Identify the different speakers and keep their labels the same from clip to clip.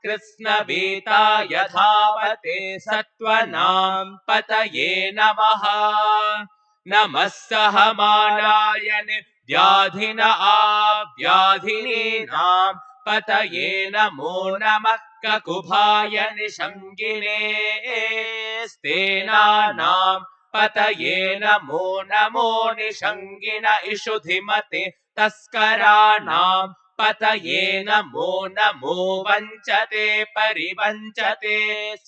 Speaker 1: कृत्स्नवेताय धावते सत्त्वनां पतये नमः। नमः सहमानाय व्याधिन आव्याधिनीनां पतये नमो नमः। ककुभाय निशङ्गिने स्तेनानां पतये नमो नमो। निशङ्गिन इषुधिमते तस्कराणां पतये नमो नमो। वञ्चते परिवञ्चते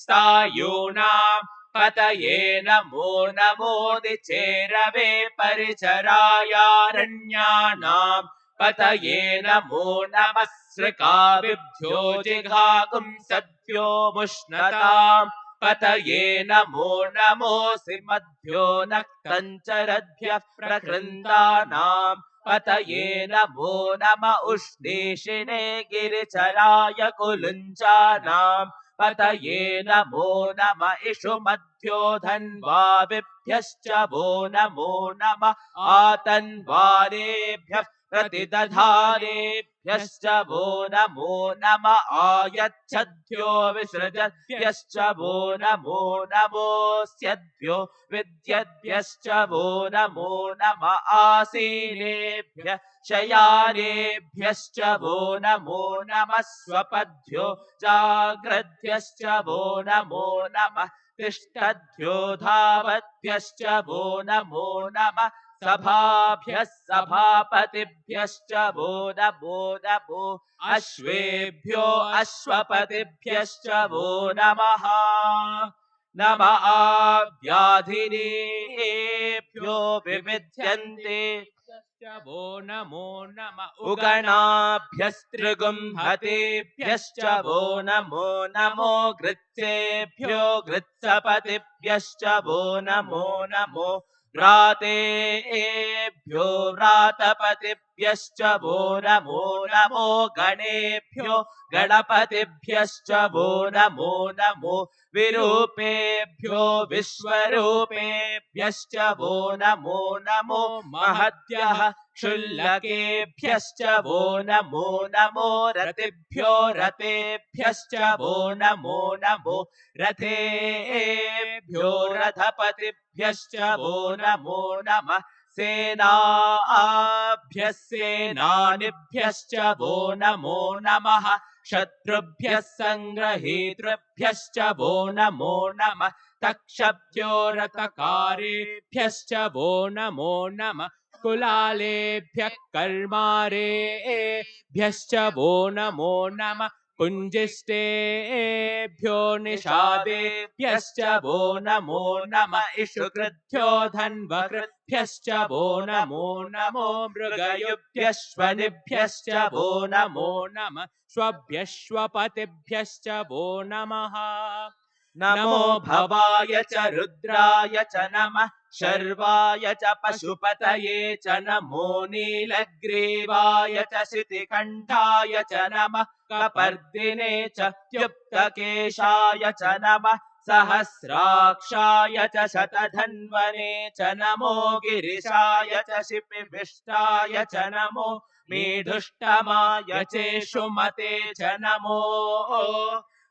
Speaker 1: सायूनां पतये नमो नमो। निचेरवे परिचरायारण्यानां पतये नमो नमः। सृकाविभ्यो जिघागुं सद्भ्यो मुष्णतां पतये नमो नमो। सिमद्भ्यो नक्तञ्चरद्भ्यः प्रकृन्दानां पतये नमो नम। उष्णीषिणे गिरिचराय कुलुञ्चानां पतये नमो नम। इषुमद्भ्यो धन्वाविभ्यश्च वो नमो नम। आतन्वारेभ्यः प्रतिदधारेभ्यश्च वो नमो नम। आयच्छद्भ्यो विसृजद्भ्यश्च वो नमो नमोऽस्यद्भ्यो विद्यद्भ्यश्च वो नमो नम। आसीनेभ्यः शयानेभ्यश्च वो नमो नमः। स्वपद्भ्यो जाग्रद्भ्यश्च वो नमो नमः। तिष्ठद्भ्यो धावद्भ्यश्च वो नमो नमः। सभाभ्यः सभापतिभ्यश्च वो नमो नमो। अश्वेभ्यो अश्वपतिभ्यश्च वो नमः। नम आव्याधिनेभ्यो विविध्यन्ते वो नमो नम। उगणाभ्यस्त्रिगुंहतेभ्यश्च वो नमो नमो। गृत्सेभ्यो गृत्सपतिभ्यश्च वो नमो नमो। व्रातेभ्यो व्रातपतिभ्यश्च वो नमो नमो। गणेभ्यो गणपतिभ्यश्च वो नमो नमो। विरूपेभ्यो विश्वरूपेभ्यश्च वो नमो नमो। महद्भ्यः क्षुल्लकेभ्यश्च वो नमो नमो। रतिभ्यो रतेभ्यश्च वो नमो नमो। रथेभ्यो रथपतिभ्यश्च वो नमो नमः। सेनाभ्यः सेनानिभ्यश्च वो नमो नमः। शत्रुभ्यः सङ्ग्रहीतृभ्यश्च वो नमो नमः। तक्षभ्यो रथकारेभ्यश्च वो नमो नमः। कुलालेभ्यः कर्मारेभ्यश्च वो नमो नमः। कुञ्जिष्टेभ्यो निषादेभ्यश्च वो नमो नमः। इषुकृद्भ्यो धन्वकृद्भ्यश्च वो नमो नमो। मृगयुभ्यश्वनिभ्यश्च वो नमो नमः। स्वभ्यश्वपतिभ्यश्च वो नमः। नमो भवाय च रुद्राय च नमः। शर्वाय च पशुपतये च नमो। नीलग्रीवाय च शितिकण्ठाय च नमः। कपर्दिने च युक्तकेशाय च नमः। सहस्राक्षाय च शतधन्वने च नमो। गिरिशाय च शिपिविष्टाय च नमो। मीढुष्टमाय चेषुमते च नमो।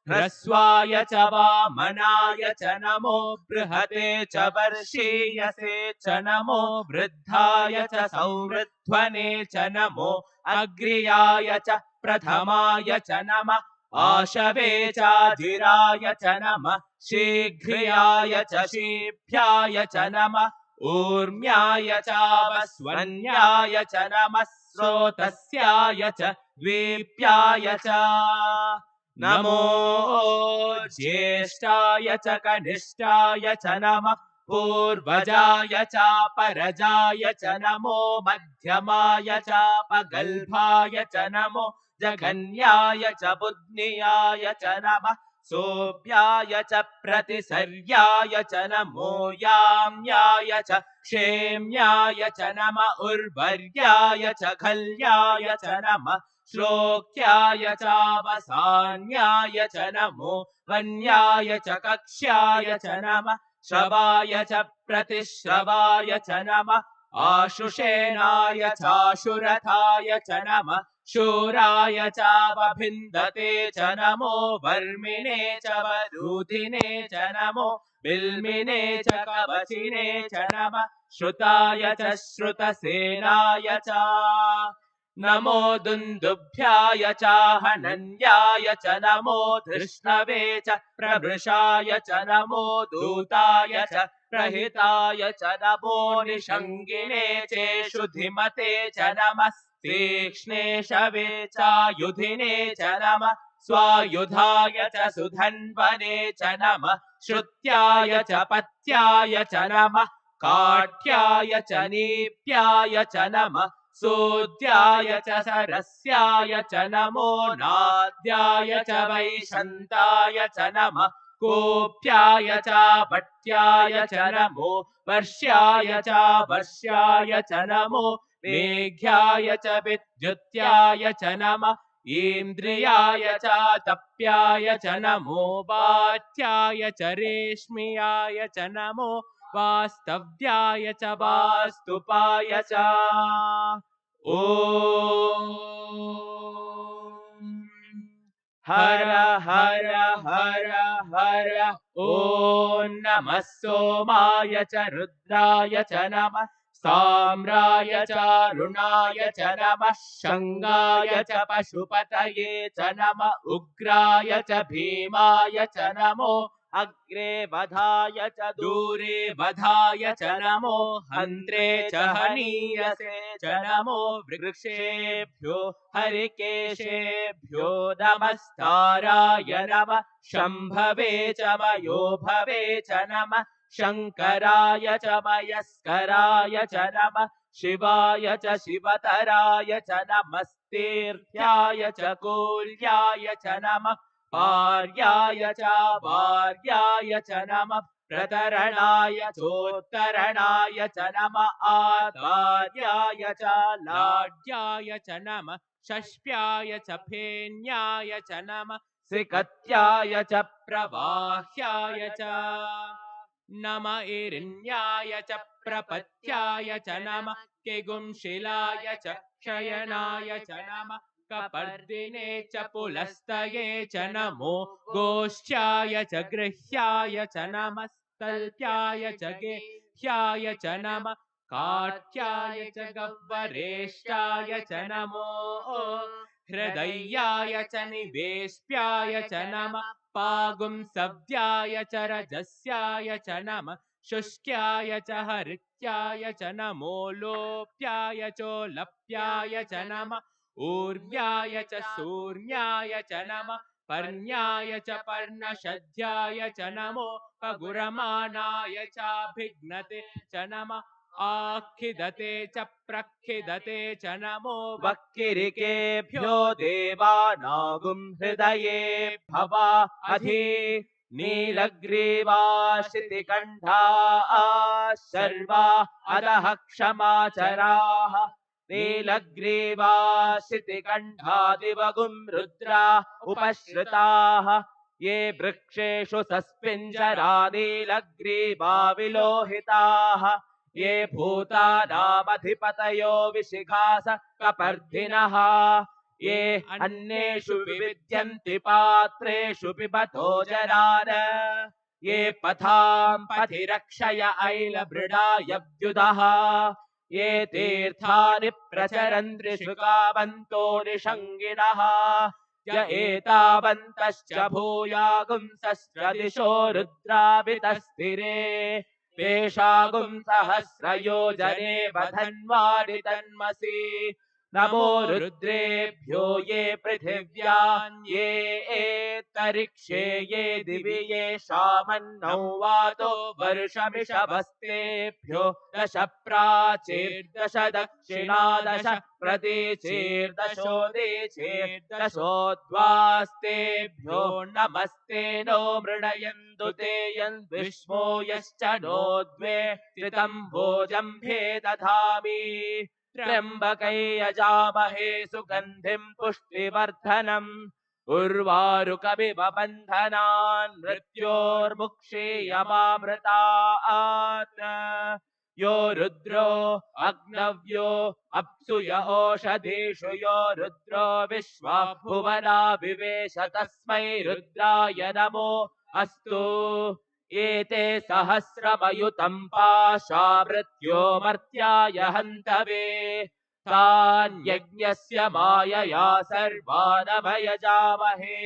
Speaker 1: ह्रस्वाय च वामनाय च नमो। बृहते च वर्षीयसे च नमो। वृद्धाय च संवृध्वने च नमो। अग्र्याय च प्रथमाय च नमः। आशवे चाधिराय च नमः। शीघ्र्याय च शीभ्याय च नमः। ऊर्म्याय चावस्वन्याय च नमः। स्रोतस्याय च द्वीप्याय च नमो। ज्येष्ठाय च कनिष्ठाय च नमः। पूर्वजाय चापरजाय च नमो। मध्यमाय चापगल्भाय च नमो। जघन्याय च बुध्नियाय च नमः। सोऽप्याय च प्रतिसर्याय च नमो। याम्याय च क्षेम्याय च नमः। उर्वर्याय च खल्याय च नमः। श्लोक्याय चावसान्याय च नमो। वन्याय च कक्ष्याय च नमः। श्रवाय च प्रतिश्रवाय च नमः। आशुषेणाय चाशुरथाय च नमः। शूराय चावभिन्दते च नमो वर्मिणे च वरूधिने च नमो बिल्मिने च कवचिने च नमः श्रुताय च श्रुतसेनाय च नमो दुन्दुभ्याय चाहनन्याय च नमो धृष्णवे च प्रभृशाय च नमो दूताय च प्रहिताय च नमो निषङ्गिने चेषुधिमते च नमः तीक्ष्णे शवे चायुधिने च नमः स्वायुधाय च सुधन्वने च नमः श्रुत्याय च पत्याय च नमः काट्याय च नीप्याय च नमः सूद्याय च सरस्याय च नमो नाद्याय च वैशन्ताय च नमः कोप्याय च भट्याय च नमो वर्ष्याय च वर्ष्याय च नमो मेघ्याय च विद्युत्याय च नमः इन्द्रियाय च तप्याय च नमो वाच्याय च रेश्म्याय च नमो वास्तव्याय च वास्तुपाय च ॐ हर हर हर हर ॐ नमः सोमाय च रुद्राय च नमः साम्राय च रुणाय च नमः शङ्गाय च पशुपतये च नमः उग्राय च भीमाय च नमो अग्रे वधाय च दूरे वधाय च नमो हन्त्रे च हनीयसे च नमो वृक्षेभ्यो हरिकेशेभ्यो नमस्ताराय नमः शम्भवे च मयोभवे च नमः शङ्कराय च मयस्कराय च नमः शिवाय च शिवतराय च नमस्तीर्थ्याय च कूल्याय च नमः पार्याय च वार्याय च नमः प्रतरणाय चोत्तरणाय च नमः आधार्याय च लाड्याय च नमः षष्प्याय च फेन्याय च नमः सिकत्याय च प्रवाह्याय च नम इरिण्याय च प्रपत्याय च नमः केगुंशिलाय च क्षयनाय च नमः कपर्दिने च पुलस्तये च नमो गोष्ठ्याय च गृह्याय च नमः तल्प्याय च गेह्याय च नमः काट्याय च गह्वरेष्टाय च नमो हृदयाय च निवेश्याय च नमः पागुंसव्याय च रजस्याय च नमः शुष्क्याय च हरित्याय च नमो लोप्याय चोलप्याय च नमः ऊर्व्याय च सूर्याय च नमः पर्ण्याय च पर्णशध्याय च नमो पगुरमानाय चाभिघ्नते च नमः आखिदते च प्रखिदते च नमो वक्किरिकेभ्यो देवानागुं हृदये भवा अधि नीलग्रीवाशितिकण्ठा शर्वा अधः क्षमाचराः नीलग्रीवाशितिकण्ठादिवगुं रुद्रा उपश्रिताः ये वृक्षेषु सस्पिञ्जरा नीलग्रीवा विलोहिताः ये भूतानामधिपतयो विशिखास कपर्दिनः ये अन्येषु विविद्यन्ति पात्रेषु पिबतो जरान ये पथां पथि रक्षय ऐलमृडायव्युदः ये तीर्थानि प्रचरन्ति शुकावन्तो निषङ्गिणः य एतावन्तश्च भूयागुंसश्च दिशो रुद्रावितस्थिरे पेशागुं सहस्रयोजने वधन्वानि तन्मसि नमो रुद्रेभ्यो ये पृथिव्यान् ये एतरिक्षे ये दिवि ये शामन्नौ वातो वर्षमिषभस्तेभ्यो दश प्राचीर्दश दक्षिणादश प्रतीचीर्दशोदीचीर्दशोद्वास्तेभ्यो नमस्ते नो मृणयन्तु ते यन्विष्मो यश्च नो द्वे त्रितं भोजम्भे दधामि त्र्यम्बकै यजामहे सुगन्धिं पुष्टिवर्धनम् उर्वारुकमिव बन्धनान् मृत्योर्मुक्षीयमामृतात् यो रुद्रो अग्नव्यो अप्सुय ओषधीषु यो रुद्रो विश्वा भुवना विवेश तस्मै रुद्राय नमो अस्तु एते सहस्रमयुतं पाशा मृत्यो मर्त्याय हन्तवे तान्यज्ञस्य मायया सर्वानभयजामहे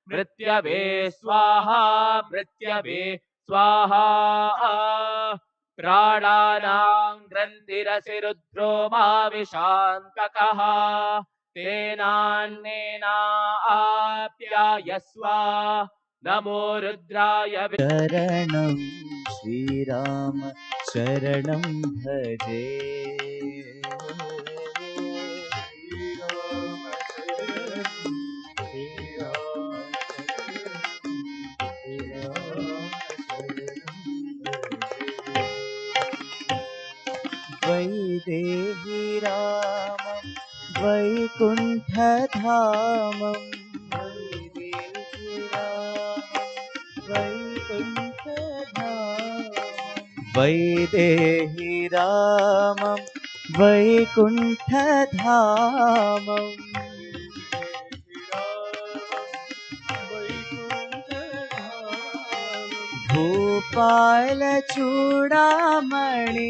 Speaker 1: मृत्यवे स्वाहा मृत्यवे स्वाहा प्राणानां ग्रन्थिरसि रुद्रो माविशान्तकः तेनान्नेनाप्यायस्व नमो रुद्राय
Speaker 2: शरणं श्रीराम शरणं भजे वैदेही रामं वैकुण्ठधामं वैदेही रामं वैकुण्ठधामं भूपालचूडामणि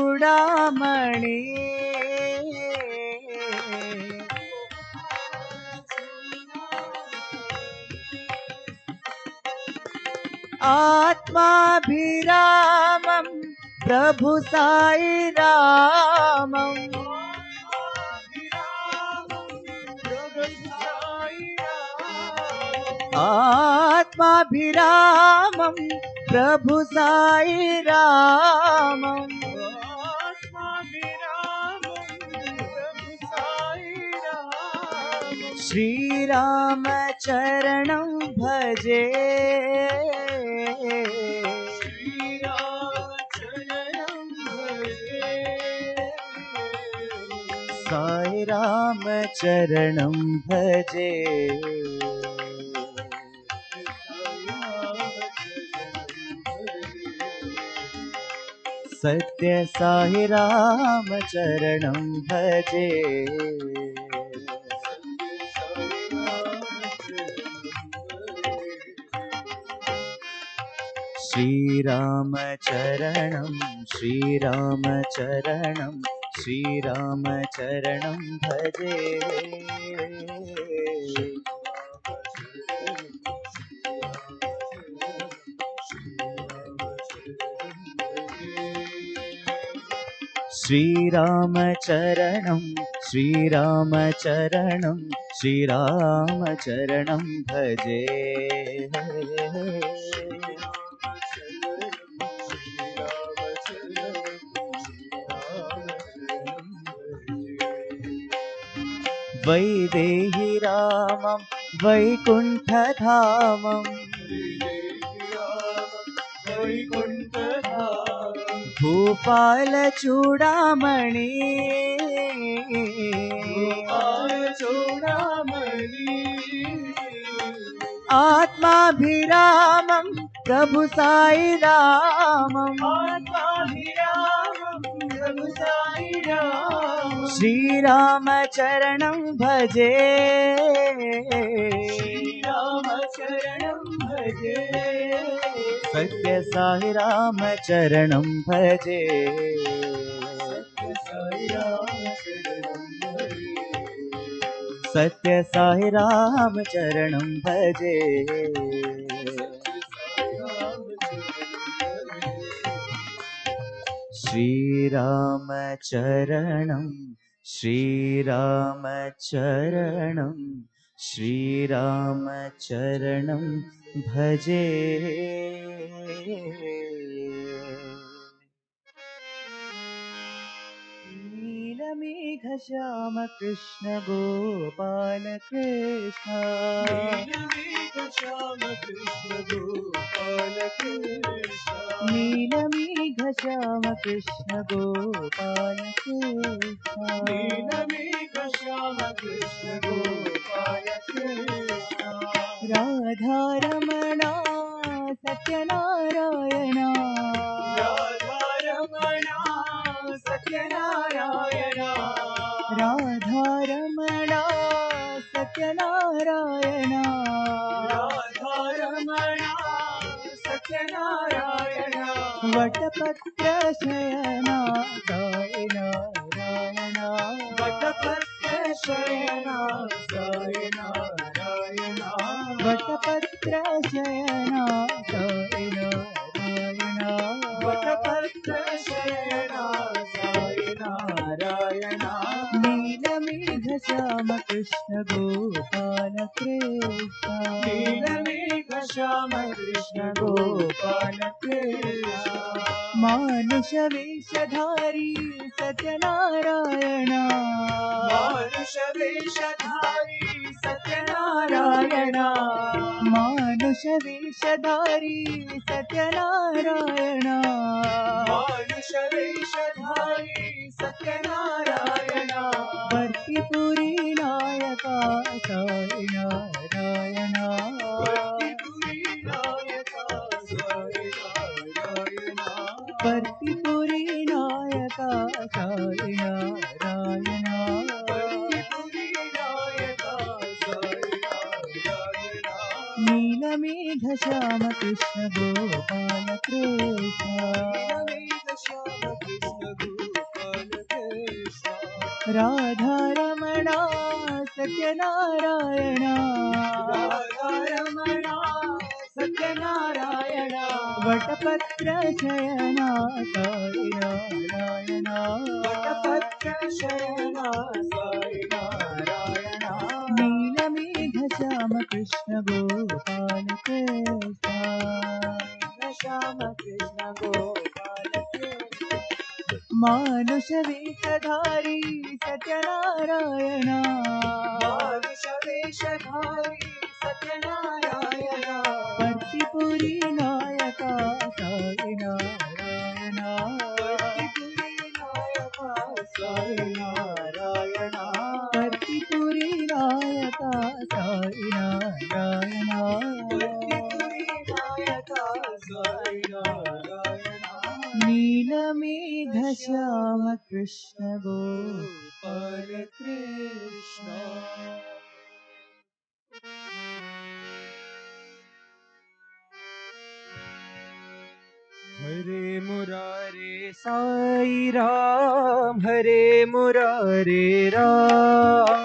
Speaker 2: भूपालचूडामणि आत्माभिरामं प्रभु साई रामं आत्माभिरामं प्रभु साई रामं श्रीराम चरणं भजे साई राम चरणं भजे सत्य साई राम चरणं भजे श्रीराम चरणं श्रीराम चरणं श्रीराम चरणं भजे श्रीराम चरणं श्रीराम चरणं श्रीराम चरणं भजे वैदेही रामं वैकुण्ठधामं भूपालचूडामणि आत्माभिरामं प्रभु साई रामं श्रीराम चरणं भजे सत्य साई राम चरणं भजे सत्य साई राम चरणं भजे श्रीराम चरणं श्रीराम चरणं श्रीराम चरणं भजे नीलमेघ श्याम कृष्ण गोपाल कृष्ण
Speaker 3: नीलमेघ श्याम कृष्ण गोपाल कृष्ण
Speaker 2: नीलमेघ श्याम कृष्ण गोपाल कृष्ण
Speaker 3: नीलमेघ श्याम कृष्ण गोपाल कृष्ण
Speaker 2: राधा रमणा सत्यनारायणा
Speaker 3: राधा रमणा सत्यनारायणा
Speaker 2: राधा रमणा सत्यनारायणा
Speaker 3: राधा रमणा सत्यनारायणा
Speaker 2: वटपत्र शयना साई नारायणा
Speaker 3: वटपत्र शयना साई नारायणा
Speaker 2: वटपत्र शयना साई नारायणा
Speaker 3: वटपत्र शयना साई नारायणा
Speaker 2: नीलमेघ श्याम कृष्ण गोपाल कृष्ण
Speaker 3: नीलमेघ श्याम कृष्ण गोपाल कृष्ण
Speaker 2: मानुष वेशधारी सत्यनारायणा
Speaker 3: मानुष वेशधारी सत्यनारायणा
Speaker 2: मानुष वेशधारी सत्यनारायणा
Speaker 3: मानुष वेशधारी सत्यनारायणा
Speaker 2: भक्तिपुरी नायका साई नारायणा
Speaker 3: भक्तिपुरी नायका साई नारायणा
Speaker 2: भक्तिपुरी नायका साई नारायणा
Speaker 3: भक्तिपुरी नायका साई नारायणा
Speaker 2: नीलमेघ श्याम कृष्ण गोपाल कृष्ण
Speaker 3: नीलमेघ श्याम कृष्ण गोपाल कृष्ण
Speaker 2: राधा रमणा सत्यनारायणा
Speaker 3: राधा रमणा सत्यनारायणा
Speaker 2: वटपत्र शयना साई नारायणा
Speaker 3: वटपत्र शयना साई नारायणा
Speaker 2: नीलमेघ श्याम कृष्ण गोपाल कृष्ण
Speaker 3: श्याम कृष्ण गोपाल कृष्ण
Speaker 2: मानुष वेशधारी सत्यनारायणा
Speaker 3: मानुष वेशधारी सत्यनारायणा
Speaker 2: भक्तिपुरी नायका साई नारायणा
Speaker 3: भक्तिपुरी नायका साई नारायणा
Speaker 2: भक्तिपुरी नायका साई नारायणा
Speaker 3: भक्तिपुरी नायका साई नारायणा
Speaker 2: नीलमेघ श्याम कृष्ण
Speaker 3: गोपाल कृष्ण
Speaker 2: हरे मुरारे साई राम हरे मुरारे राम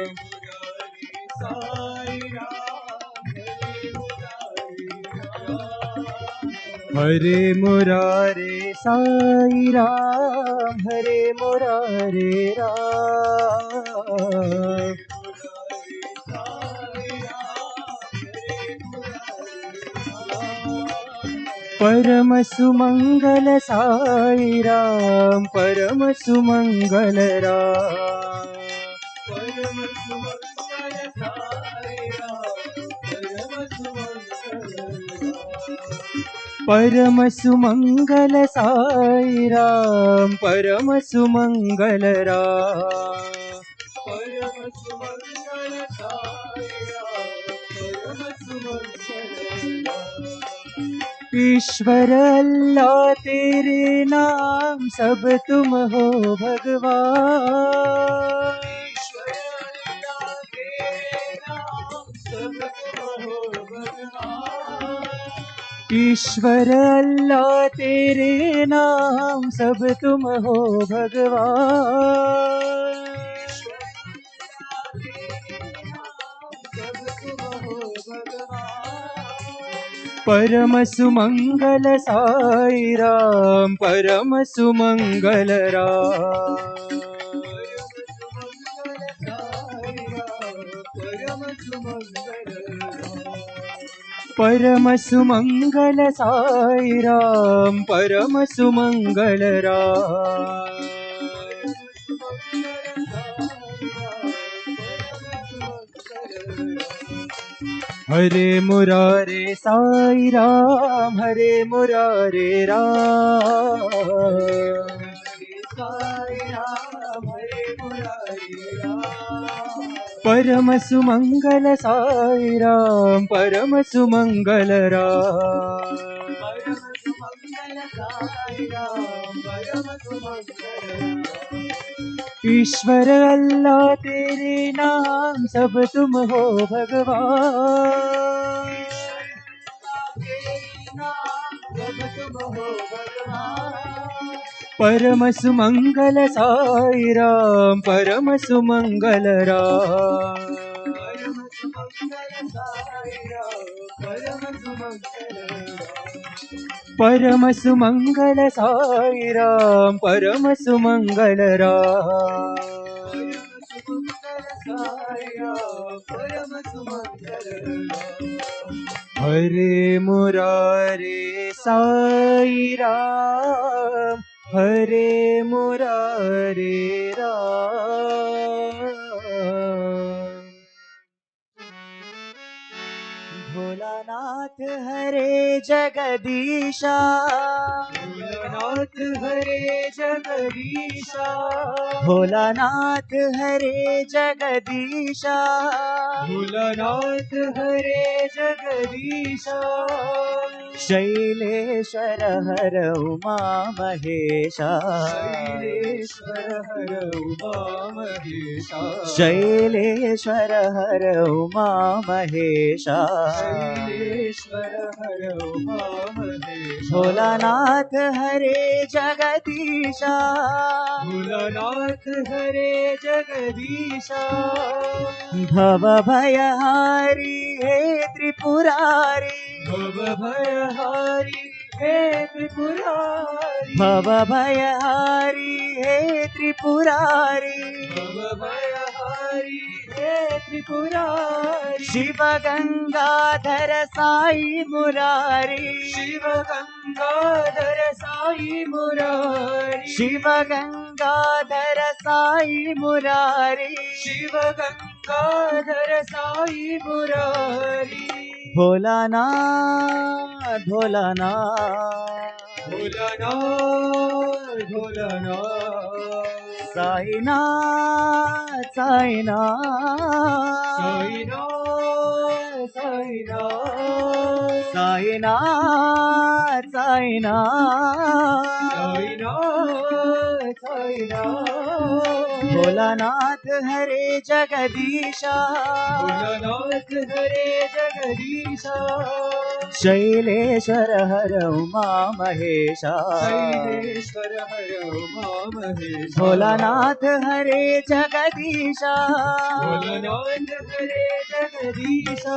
Speaker 3: मुरारी साई राम
Speaker 2: हरे मुरारे साई राम हरे मुरारे राम परम सुमंगल साई राम परम सुमंगल राम
Speaker 3: परम सुमंगल साई राम परम सुमंगल
Speaker 2: परम सुमंगल साई राम परम सुमंगल राम
Speaker 3: परम सुमंगल साई राम परम सुमंगल
Speaker 2: ईश्वर अल्लाह तेरे नाम सब तुम हो भगवान
Speaker 3: ईश्वर अल्लाह तेरे नाम सब तुम हो भगवान
Speaker 2: ईश्वर अल्लाह तेरे नाम सब तुम हो भगवान परम सुमंगल साई राम परम सुमंगल राम परम सुमंगल साई राम परम सुमंगल राम हरे मुरारे साई राम, हरे मुरारे राम,
Speaker 3: साई राम हरे मुरारी राम।
Speaker 2: परम सुमंगल साई राम, परम सुमंगल राम।
Speaker 3: परम सुमंगल साई राम परम सुमंगल राम।
Speaker 2: ईश्वर अल्लाह तेरे नाम सब तुम हो भगवान।
Speaker 3: तेरी नाम जब तुम हो भगवान।
Speaker 2: परम सुमंगल साई राम, परम सुमंगल राम।
Speaker 3: परम सुमंगल साई राम परम सुमंगल राम।
Speaker 2: परम सुमंगल साई राम, परम सुमंगल राम।
Speaker 3: सुमंगल साई राम परम सुमंगल राम।
Speaker 2: हरे मुरारे साई राम, हरे मुरारे राम। भोलानाथ हरे जगदीशा,
Speaker 3: भोलानाथ हरे जगदीशा।
Speaker 2: भोलानाथ हरे जगदीशा,
Speaker 3: भोलानाथ हरे जगदीशा।
Speaker 2: शैलेश्वर हर उमा महेशा,
Speaker 3: शैलेश्वर हर उमा महेशा।
Speaker 2: शैलेश्वर हर उमा महेशा।
Speaker 3: शैलेश्वर हर उमा महेशा।
Speaker 2: भोलानाथ हरे जगदीशा,
Speaker 3: भोलानाथ हरे जगदीशा।
Speaker 2: भव भयहारी हे त्रिपुरारी,
Speaker 3: भव भयहारी हे त्रिपुरारी।
Speaker 2: भव भयहारी हे त्रिपुरारी।
Speaker 3: भव भयहारी हे त्रिपुरारी।
Speaker 2: शिव गंगाधर साई मुरारी,
Speaker 3: शिव गंगाधर साई मुरारी।
Speaker 2: शिव गंगाधर साई मुरारी।
Speaker 3: शिव गंगाधर साई मुरारी।
Speaker 2: भोलानाथ भोलानाथ,
Speaker 3: भोलानाथ भोलानाथ।
Speaker 2: साईनाथ साईनाथ,
Speaker 3: साईनाथ साईनाथ।
Speaker 2: साईनाथ साईनाथ।
Speaker 3: साईनाथ साईनाथ।
Speaker 2: भोलानाथ हरे जगदीशा,
Speaker 3: भोलानाथ हरे जगदीशा।
Speaker 2: शैलेश्वर हर उमा महेशा।
Speaker 3: शैलेश्वर हर उमा महेशा।
Speaker 2: भोलानाथ हरे जगदीशा,
Speaker 3: भोलानाथ हरे जगदीशा।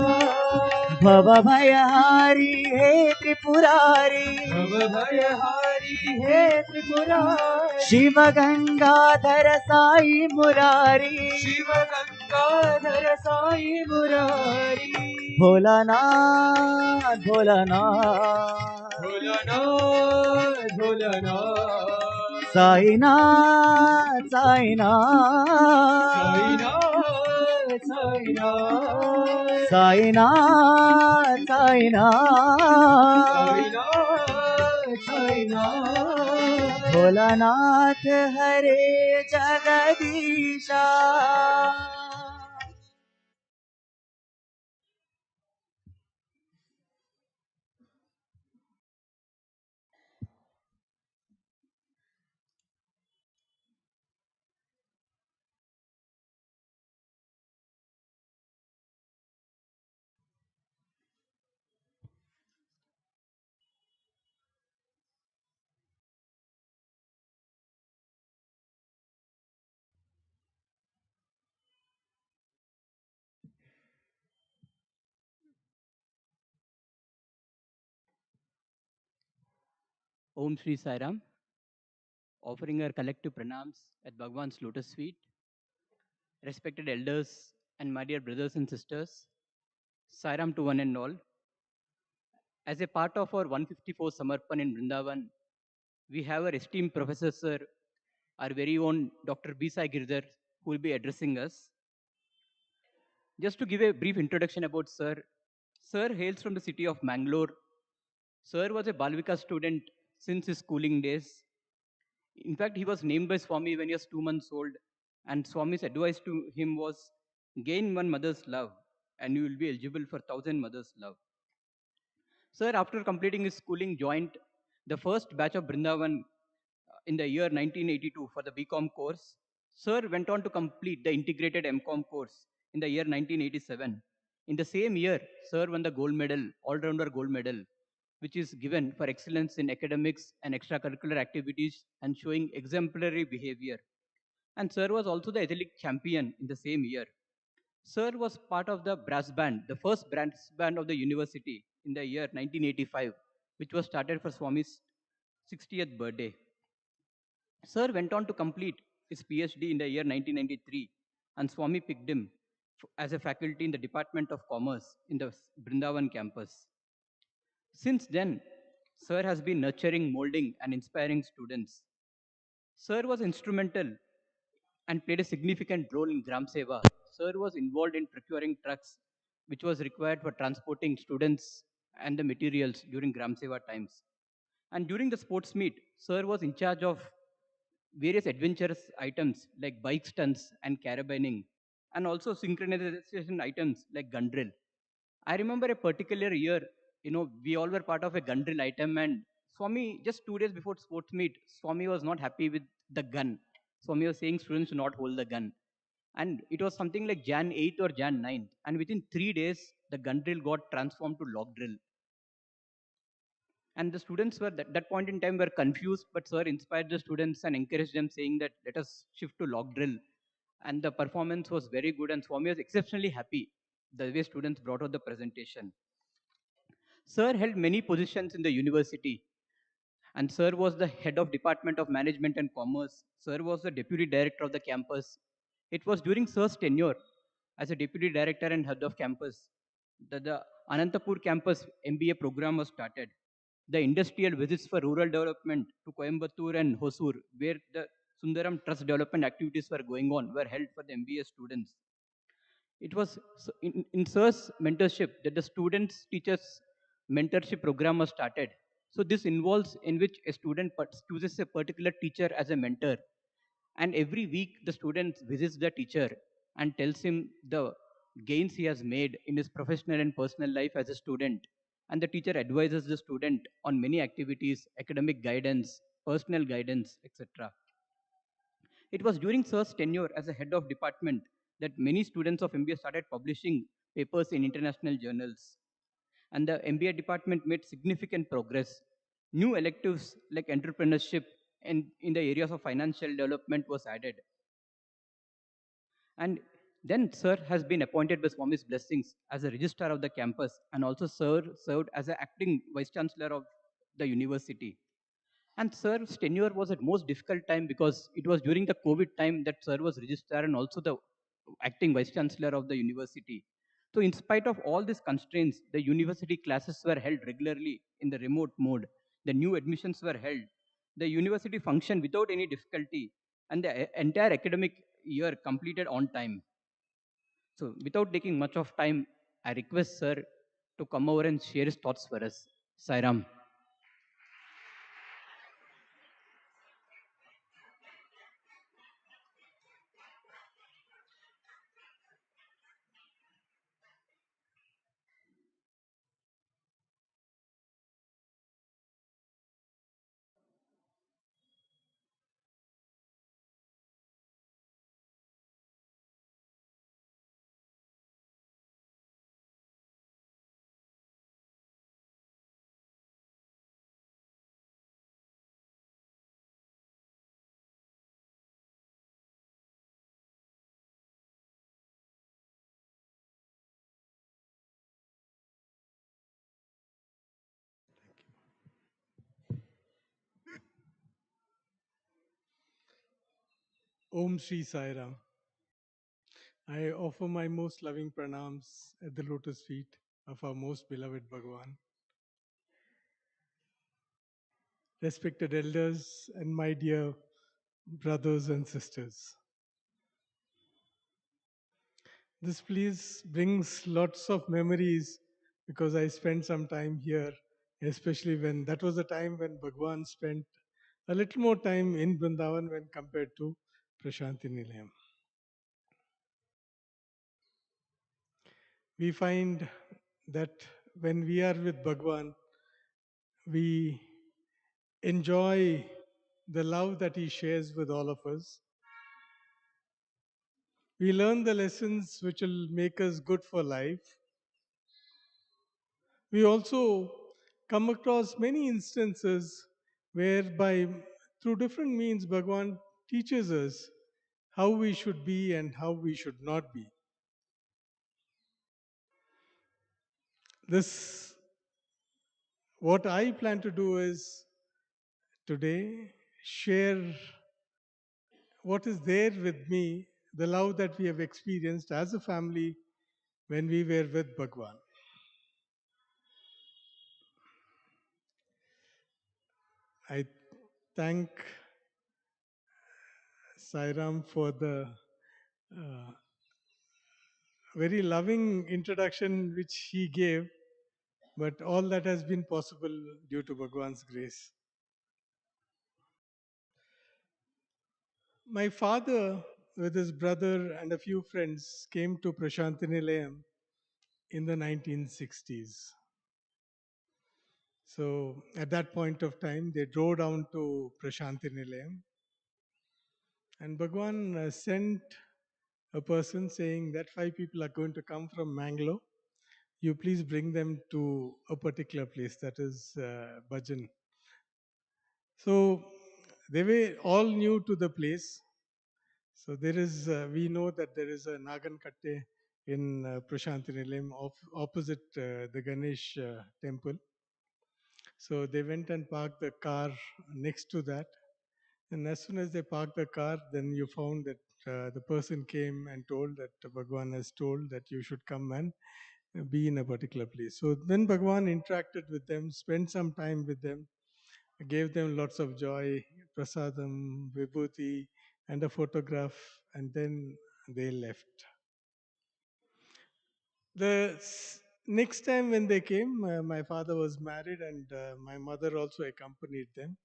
Speaker 2: भव भयहारी हे त्रिपुरारी।
Speaker 3: भव भयहारी हे त्रिपुरारी।
Speaker 2: शिव गंगाधर साई मुरारी,
Speaker 3: शिव गंगाधर साई मुरारी।
Speaker 2: भोलानाथ भोलानाथ,
Speaker 3: भोलानाथ भोलानाथ।
Speaker 2: साईनाथ साईनाथ,
Speaker 3: साईनाथ साईनाथ।
Speaker 2: साईनाथ साईनाथ।
Speaker 3: साईनाथ साईनाथ।
Speaker 2: भोलानाथ हरे Jagadisha.
Speaker 4: Om Shri Sai Ram, offering our collective pranams at Bhagavan's lotus feet. Respected elders and my dear brothers and sisters, Sai Ram to one and all. As a part of our 154 Samarpan in Brindavan, we have our esteemed Professor Sir our very own Dr. B. Sai Giridhar, who will be addressing us. Just to give a brief introduction about Sir, Sir hails from the city of Mangalore. Sir was a Bal Vikas student since his schooling days. In fact, he was named by Swami when he was 2 months old, and Swami's advice to him was gain one mother's love, and you will be eligible for 1,000 mothers' love. Sir, after completing his schooling, joined the first batch of Brindavan in the year 1982 for the BCom course. Sir went on to complete the integrated MCom course in the year 1987. In the same year, Sir won the gold medal, all-rounder gold medal, which is given for excellence in academics and extracurricular activities and showing exemplary behavior. And Sir was also the athletic champion in the same year. Sir was part of the brass band, the first brass band of the university in the year 1985, which was started for Swami's 60th birthday. Sir went on to complete his Ph.D. in the year 1993, and Swami picked him as a faculty in the Department of Commerce in the Brindavan campus. Since then, Sir has been nurturing, molding, and inspiring students. Sir was instrumental and played a significant role in Gram Seva. Sir was involved in procuring trucks, which was required for transporting students and the materials during Gram Seva times. And during the sports meet, Sir was in charge of various adventurous items like bike stunts and carabining, and also synchronization items like gun drill. I remember a particular year, we all were part of a gun drill item, and Swami, just 2 days before sports meet, Swami was not happy with the gun. Swami was saying students should not hold the gun. And it was something like Jan 8th or Jan 9th. And within 3 days, the gun drill got transformed to log drill. And the students were, at that point in time, were confused, but Sir inspired the students and encouraged them, saying that let us shift to log drill. And the performance was very good, and Swami was exceptionally happy the way students brought out the presentation. Sir held many positions in the university, and Sir was the head of Department of Management and Commerce. Sir was the deputy director of the campus. It was during Sir's tenure as a deputy director and head of campus that the Anantapur campus MBA program was started. The industrial visits for rural development to Coimbatore and Hosur, where the Sundaram Trust development activities were going on, were held for the MBA students. It was in Sir's mentorship that the students teachers mentorship program was started. So this involves in which a student chooses a particular teacher as a mentor, and every week the student visits the teacher and tells him the gains he has made in his professional and personal life as a student. And the teacher advises the student on many activities, academic guidance, personal guidance, etc. It was during Sir's tenure as a head of department that many students of MBA started publishing papers in international journals. And the MBA department made significant progress. New electives like entrepreneurship and in the areas of financial development was added. And then Sir has been appointed by Swami's blessings as a registrar of the campus, and also served as an acting vice-chancellor of the university. And Sir's tenure was at most difficult time because it was during the COVID time that Sir was registrar and also the acting vice-chancellor of the university. So in spite of all these constraints, the university classes were held regularly in the remote mode. The new admissions were held. The university functioned without any difficulty, and the entire academic year completed on time. So without taking much of time, I request Sir to come over and share his thoughts for us. Sairam.
Speaker 3: Om Shri Sai Ram. I offer my most loving pranams at the lotus feet of our most beloved Bhagavan. Respected elders and my dear brothers and sisters. This place brings lots of memories because I spent some time here, especially when that was the time when Bhagavan spent a little more time in Brindavan when compared to Prasanthi Nilayam. We find that when we are with Bhagavan, we enjoy the love that he shares with all of us. We learn the lessons which will make us good for life. We also come across many instances whereby, through different means, Bhagavan teaches us how we should be and how we should not be. This, what I plan to do is today share what is there with me, the love that we have experienced as a family when we were with Bhagavan. I thank Sairam for the uh, very loving introduction which he gave, but all that has been possible due to Bhagavan's grace. My father, with his brother and a few friends, came to Prasanthi Nilayam in the 1960s. So at that point of time, they drove down to Prasanthi Nilayam, and Bhagavan sent a person saying that 5 people are going to come from Mangalore. You please bring them to a particular place, that is Bhajan. So they were all new to the place. So there is, we know that there is a Nagankatte in Prasanthi Nilayam opposite the Ganesh temple. So they went and parked the car next to that. And as soon as they parked the car, then you found that the person came and told that Bhagavan has told that you should come and be in a particular place. So then Bhagavan interacted with them, spent some time with them, gave them lots of joy, prasadam, vibhuti, and a photograph, and then they left. The next time when they came, my father was married and my mother also accompanied them.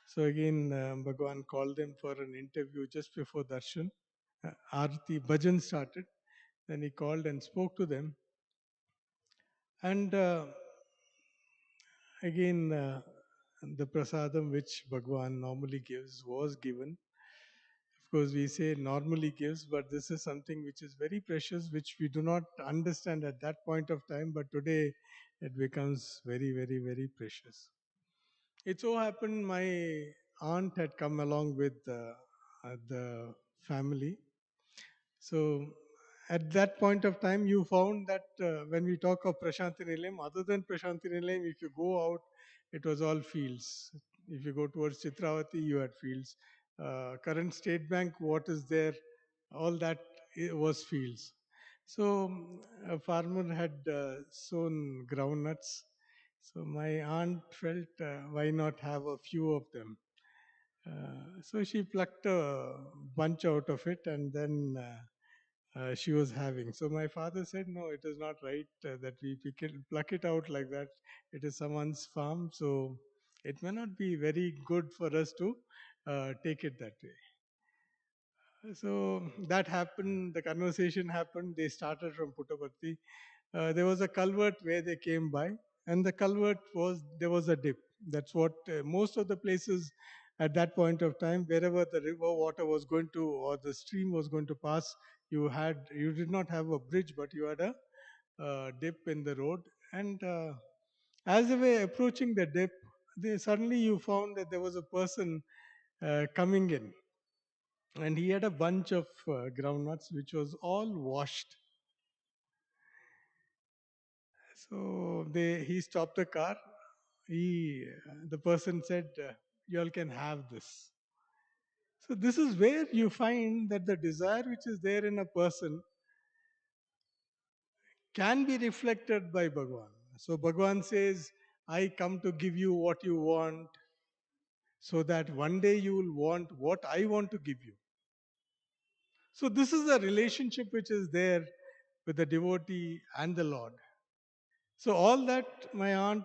Speaker 3: So again, Bhagavan called them for an interview just before darshan. Arati bhajan started. Then he called and spoke to them. And again, the prasadam which Bhagavan normally gives was given. Of course, we say normally gives, but this is something which is very precious, which we do not understand at that point of time, but today it becomes very, very, very precious. It so happened my aunt had come along with the family. So at that point of time, you found that when we talk of Prasanthi Nilayam, other than Prasanthi Nilayam, if you go out, it was all fields. If you go towards Chitravati, you had fields. Current State Bank, what is there, all that was fields. So a farmer had sown groundnuts. So my aunt felt, why not have a few of them? So she plucked a bunch out of it and then she was having. So my father said, no, it is not right that we pluck it out like that. It is someone's farm, so it may not be very good for us to take it that way. So that happened, the conversation happened. They started from Puttaparthi. There was a culvert where they came by, and the culvert was, there was a dip. That's what most of the places at that point of time, wherever the river water was going to or the stream was going to pass, you did not have a bridge, but you had a dip in the road. And as they were approaching the dip, suddenly you found that there was a person coming in, and he had a bunch of groundnuts which was all washed. So he stopped the car. The person said, "You all can have this." So this is where you find that the desire which is there in a person can be reflected by Bhagavan. So Bhagavan says, "I come to give you what you want." so that one day you will want what I want to give you. So this is a relationship which is there with the devotee and the Lord. So all that my aunt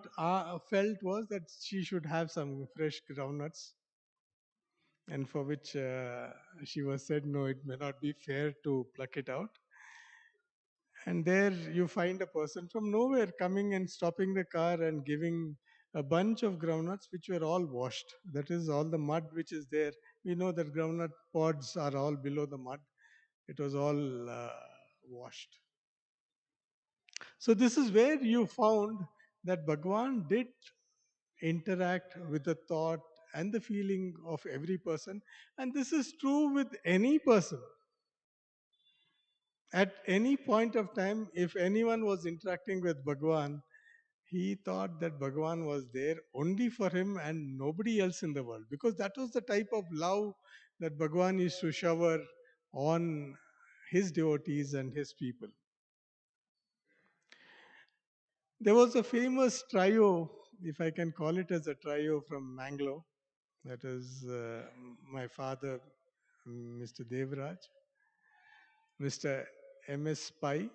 Speaker 3: felt was that she should have some fresh groundnuts, and for which she was said, no, it may not be fair to pluck it out. And there you find a person from nowhere coming and stopping the car and giving a bunch of groundnuts which were all washed. That is all the mud which is there. We know that groundnut pods are all below the mud. It was all washed. So this is where you found that Bhagavan did interact with the thought and the feeling of every person. And this is true with any person. At any point of time, if anyone was interacting with Bhagavan, he thought that Bhagavan was there only for him and nobody else in the world. Because that was the type of love that Bhagavan used to shower on his devotees and his people. There was a famous trio, if I can call it as a trio, from Mangalore. That is my father, Mr. Devaraj, Mr. M.S. Pai,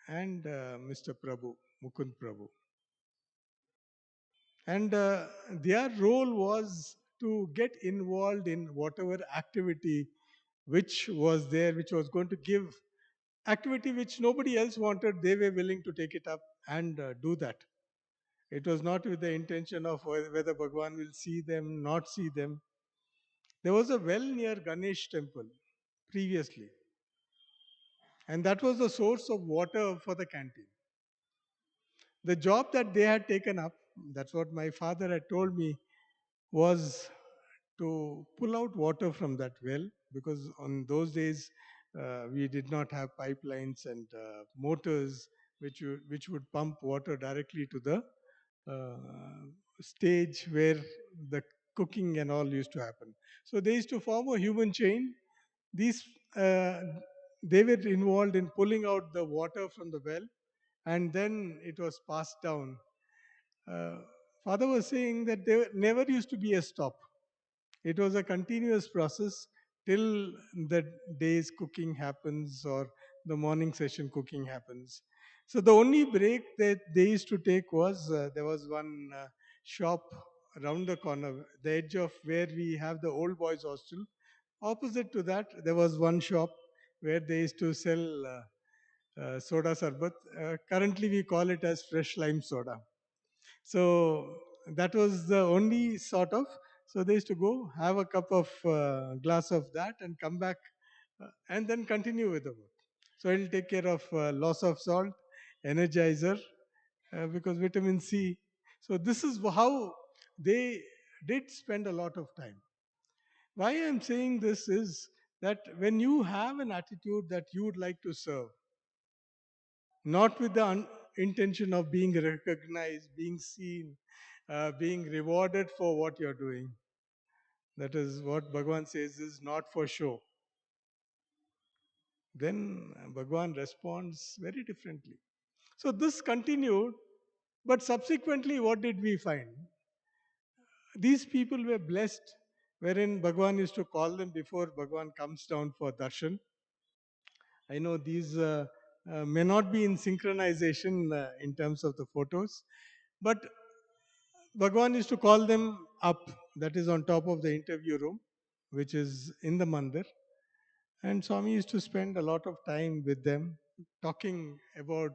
Speaker 3: and Mr. Prabhu, Mukund Prabhu. And their role was to get involved in whatever activity which was there, which was going to give activity which nobody else wanted. They were willing to take it up and do that. It was not with the intention of whether Bhagavan will see them, not see them. There was a well near Ganesh temple previously, and that was the source of water for the canteen. The job that they had taken up, that's what my father had told me, was to pull out water from that well, because on those days we did not have pipelines and motors which would pump water directly to the stage where the cooking and all used to happen. So they used to form a human chain. These they were involved in pulling out the water from the well, and then it was passed down. Uh, Father was saying that there never used to be a stop. It was a continuous process till the day's cooking happens or the morning session cooking happens. So the only break that they used to take was there was one shop around the corner, the edge of where we have the old boys hostel. Opposite to that, there was one shop where they used to sell soda sarbat. Currently, we call it as fresh lime soda. So that was the only sort of. So they used to go have a cup of glass of that and come back and then continue with the work. So it'll take care of loss of salt, energizer, because vitamin C. So this is how they did spend a lot of time. Why I'm saying this is that when you have an attitude that you would like to serve, not with the intention of being recognized, being seen, being rewarded for what you're doing. That is what Bhagavan says is not for show. Then Bhagavan responds very differently. So this continued, but subsequently, what did we find? These people were blessed, wherein Bhagavan used to call them before Bhagavan comes down for darshan. I know these may not be in synchronization in terms of the photos, but Bhagavan used to call them up, that is on top of the interview room, which is in the mandir. And Swami used to spend a lot of time with them, talking about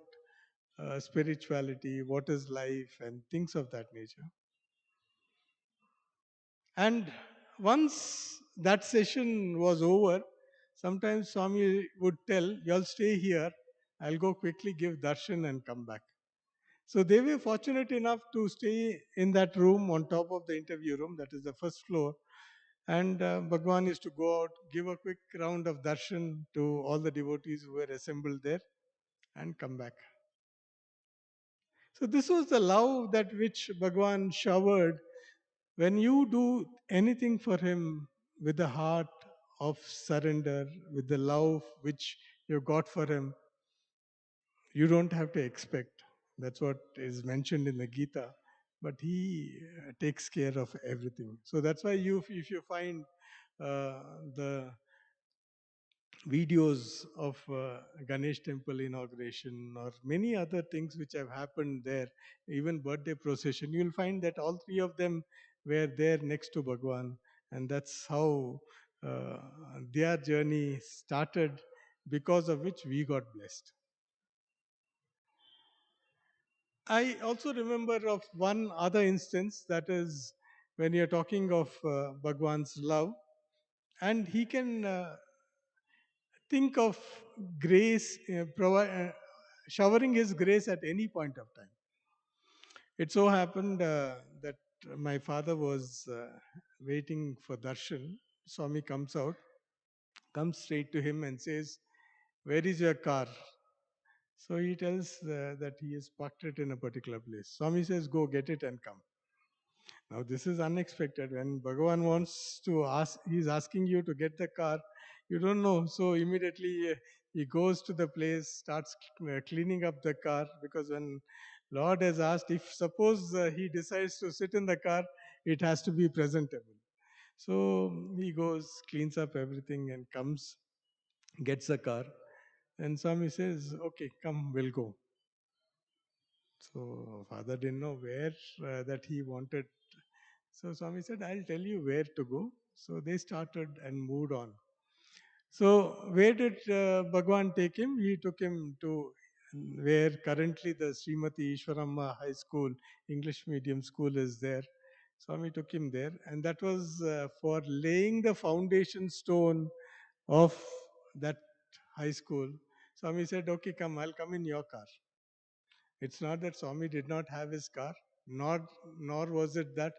Speaker 3: spirituality, what is life, and things of that nature. And once that session was over, sometimes Swami would tell, "You'll stay here, I'll go quickly give darshan and come back." So they were fortunate enough to stay in that room on top of the interview room, that is the first floor. And Bhagwan used to go out, give a quick round of darshan to all the devotees who were assembled there, and come back. So this was the love that which Bhagwan showered. When you do anything for him with the heart of surrender, with the love which you got for him, you don't have to expect. That's what is mentioned in the Gita. but he takes care of everything. So that's why if you find the videos of Ganesh temple inauguration or many other things which have happened there, even birthday procession, you'll find that all three of them were there next to Bhagwan. And that's how uh, their journey started, because of which we got blessed. I also remember of one other instance, that is when you're talking of Bhagwan's love, and he can think of grace, showering his grace at any point of time. It so happened that my father was waiting for darshan. Swami comes out, comes straight to him and says, "Where is your car?" So he tells that he has parked it in a particular place. Swami says, "Go get it and come." Now this is unexpected. When Bhagavan wants to ask, he's asking you to get the car, you don't know. So immediately he goes to the place, starts cleaning up the car, because when Lord has asked, if suppose he decides to sit in the car, it has to be presentable. So he goes, cleans up everything and comes, gets the car. And Swami says, "Okay, come, we'll go." So father didn't know where that he wanted. So Swami said, "I'll tell you where to go." So they started and moved on. So where did Bhagwan take him? He took him to where currently the Srimati Ishwaramma High School, English medium school is there. Swami took him there, and that was for laying the foundation stone of that high school. Swami said, "Okay, come, I'll come in your car." It's not that Swami did not have his car, nor was it that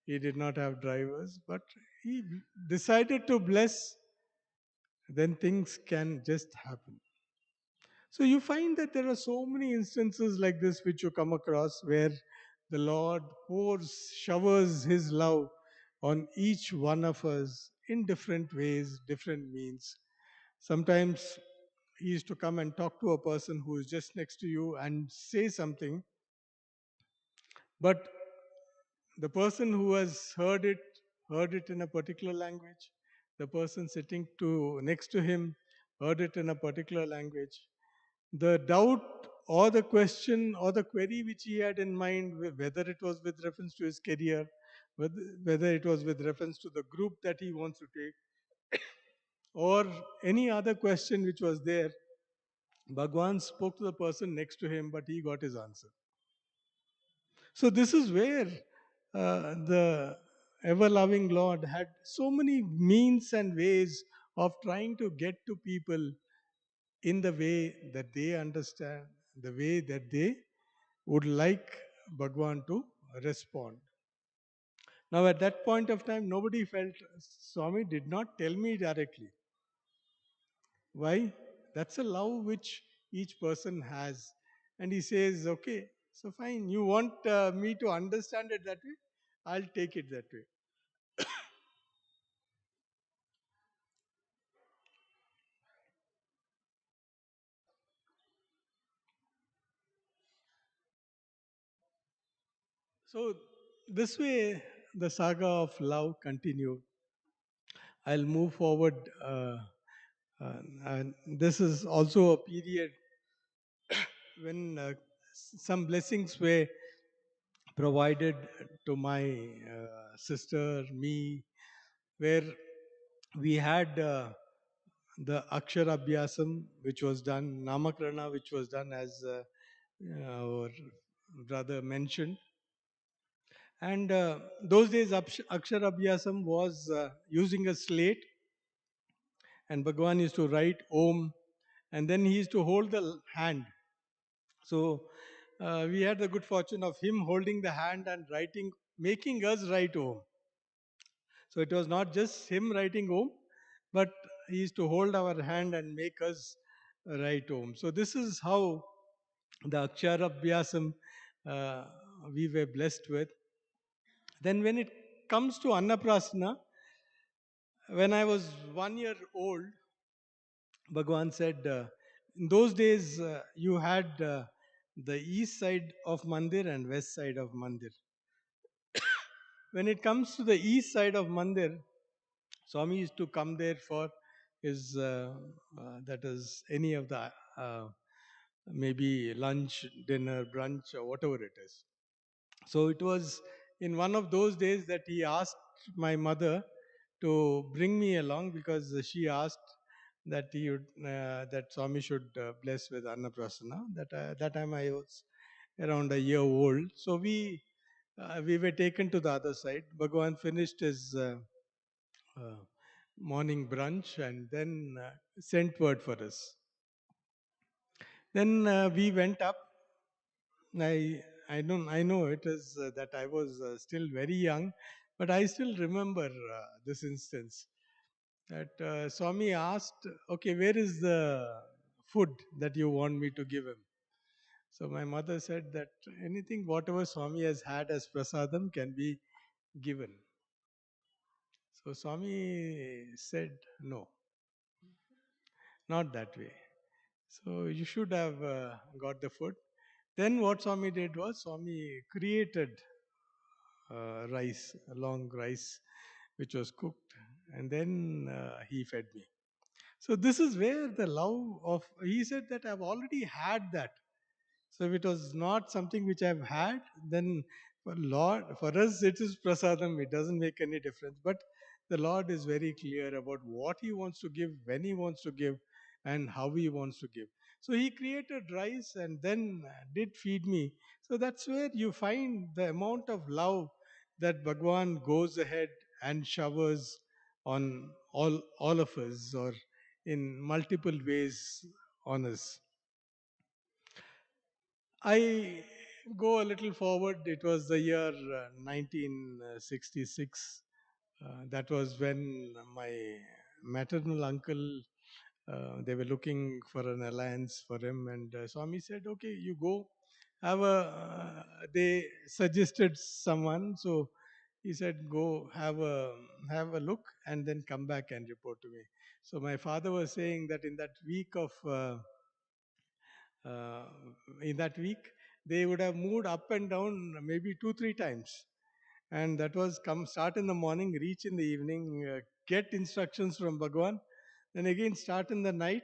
Speaker 3: he did not have drivers, but he decided to bless, then things can just happen. So you find that there are so many instances like this which you come across, where the Lord showers his love on each one of us in different ways, different means. Sometimes he used to come and talk to a person who is just next to you and say something, but the person who has heard it in a particular language. The person sitting to next to him heard it in a particular language. The doubt or the question or the query which he had in mind, whether it was with reference to his career, whether it was with reference to the group that he wants to take, or any other question which was there, Bhagwan spoke to the person next to him, but he got his answer. So this is where the ever-loving Lord had so many means and ways of trying to get to people in the way that they understand, the way that they would like Bhagwan to respond. Now, at that point of time, nobody felt Swami did not tell me directly. Why? That's a love which each person has. And he says, "Okay, so fine, you want me to understand it that way? I'll take it that way." So, this way, the saga of love continued. I'll move forward. And this is also a period when some blessings were provided to my sister, me, where we had the Akshara Abhyasam, which was done, Namakrana, which was done as our brother mentioned. And those days, Akshara Abhyasam was using a slate, and Bhagavan used to write Om, and then he used to hold the hand. So we had the good fortune of him holding the hand and writing, making us write Om. So it was not just him writing Om, but he used to hold our hand and make us write Om. So this is how the Akshara Abhyasam we were blessed with. Then when it comes to Annaprasana, when I was 1 year old, Bhagwan said, in those days you had the east side of Mandir and west side of Mandir. when it comes to the east side of Mandir, Swami used to come there for his, that is, any of the maybe lunch, dinner, brunch, or whatever it is. So it was in one of those days that he asked my mother to bring me along, because she asked that he would, that Swami should bless with Annaprasana. That time I was around a year old. So we were taken to the other side. Bhagavan finished his uh, morning brunch and then sent word for us. Then we went up. I know it is that I was still very young, but I still remember this instance that Swami asked, "Okay, where is the food that you want me to give him?" So my mother said that anything, whatever Swami has had as prasadam, can be given. So Swami said, "No, not that way. So you should have got the food." Then what Swami did was Swami created rice, a long rice, which was cooked, and then he fed me. So this is where the love of, he said that I've already had that. So if it was not something which I've had, then for us it is prasadam. It doesn't make any difference. But the Lord is very clear about what He wants to give, when He wants to give, and how He wants to give. So He created rice and then did feed me. So that's where you find the amount of love that Bhagwan goes ahead and showers on all of us, or in multiple ways on us. I go a little forward. It was the year 1966. That was when my maternal uncle, they were looking for an alliance for him, and Swami said, "Okay, you go. Have a." They suggested someone, so he said, "Go have a look, and then come back and report to me." So my father was saying that uh, in that week, they would have moved up and down maybe 2-3 times. And that was come start in the morning, reach in the evening, get instructions from Bhagavan, then again start in the night,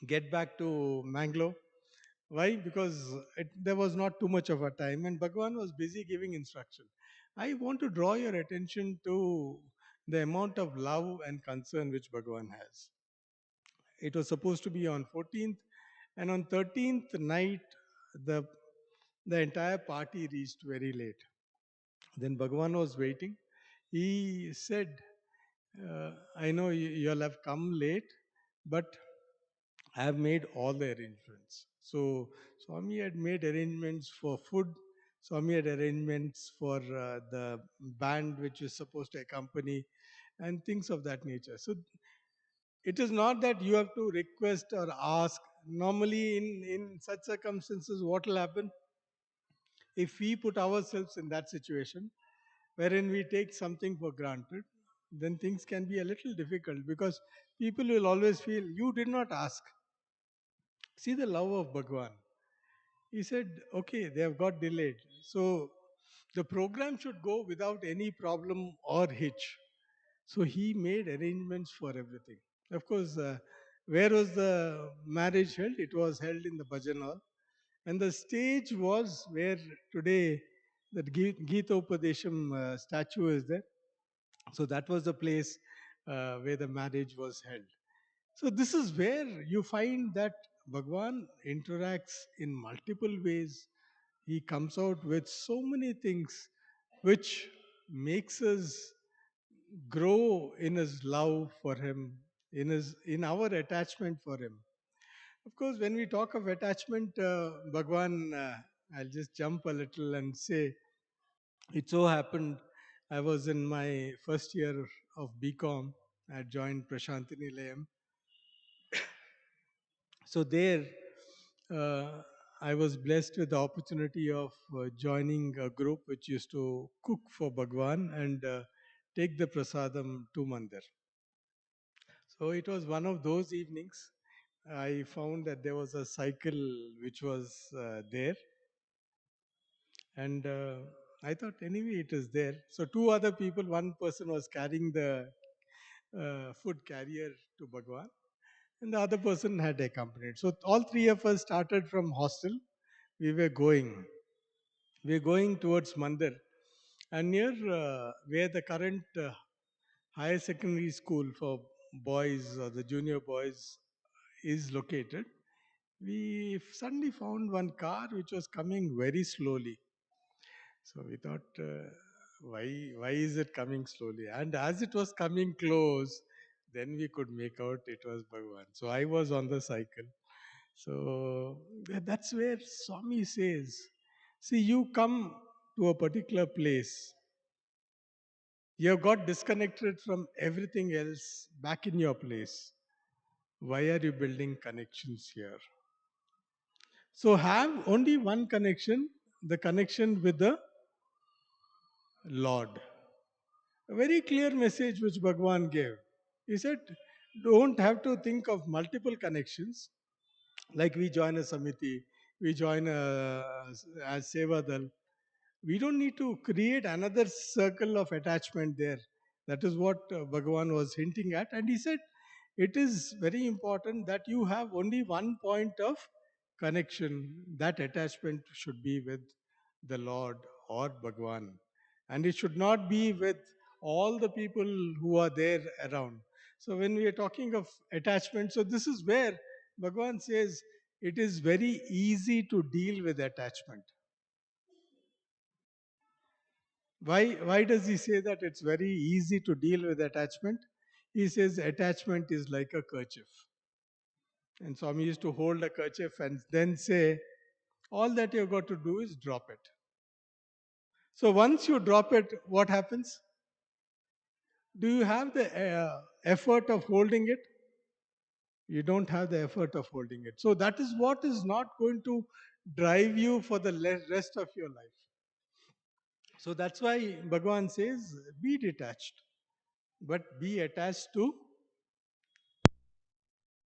Speaker 3: get back to Mangalore. Why? Because there was not too much of a time, and Bhagavan was busy giving instruction. I want to draw your attention to the amount of love and concern which Bhagavan has. It was supposed to be on 14th, and on 13th night, the the entire party reached very late. Then Bhagavan was waiting. He said, "I know you all have come late, but I have made all the arrangements." So Swami had made arrangements for food. Swami had arrangements for the band which is supposed to accompany, and things of that nature. So it is not that you have to request or ask. Normally, in such circumstances, what will happen? If we put ourselves in that situation, wherein we take something for granted, then things can be a little difficult, because people will always feel you did not ask. See the love of Bhagwan. He said, "Okay, they have got delayed. So the program should go without any problem or hitch." So he made arrangements for everything. Of course, where was the marriage held? It was held in the Bhajan Hall. And the stage was where today that Gita Upadesham statue is there. So that was the place where the marriage was held. So this is where you find that Bhagwan interacts in multiple ways. He comes out with so many things which makes us grow in his love for him, in our attachment for him. Of course, when we talk of attachment, Bhagwan, I'll just jump a little and say, it so happened I was in my first year of BCom. I had joined Prasanthi Nilayam. So there, uh, I was blessed with the opportunity of joining a group which used to cook for Bhagwan and take the prasadam to Mandir. So it was one of those evenings. I found that there was a cycle which was there, and I thought anyway it is there. So two other people, one person was carrying the food carrier to Bhagavan, and the other person had accompanied. So all three of us started from hostel. We were going. We were going towards Mandir, and near where the current higher secondary school for boys or the junior boys is located, we suddenly found one car which was coming very slowly. So we thought, why is it coming slowly? And as it was coming close, then we could make out it was Bhagavan. So I was on the cycle. So that's where Swami says, see, you come to a particular place, you have got disconnected from everything else back in your place. Why are you building connections here? So have only one connection, the connection with the Lord. A very clear message which Bhagavan gave. He said, don't have to think of multiple connections. Like we join a samiti, we join as Sevadal. We don't need to create another circle of attachment there. That is what Bhagavan was hinting at. And he said, it is very important that you have only one point of connection. That attachment should be with the Lord or Bhagavan. And it should not be with all the people who are there around. So when we are talking of attachment, so this is where Bhagavan says it is very easy to deal with attachment. Why does he say that it's very easy to deal with attachment? He says attachment is like a kerchief. And Swami used to hold a kerchief and then say, all that you've got to do is drop it. So once you drop it, what happens? Do you have the effort of holding it? You don't have the effort of holding it. So that is what is not going to drive you for the rest of your life. So that's why Bhagavan says, be detached, but be attached to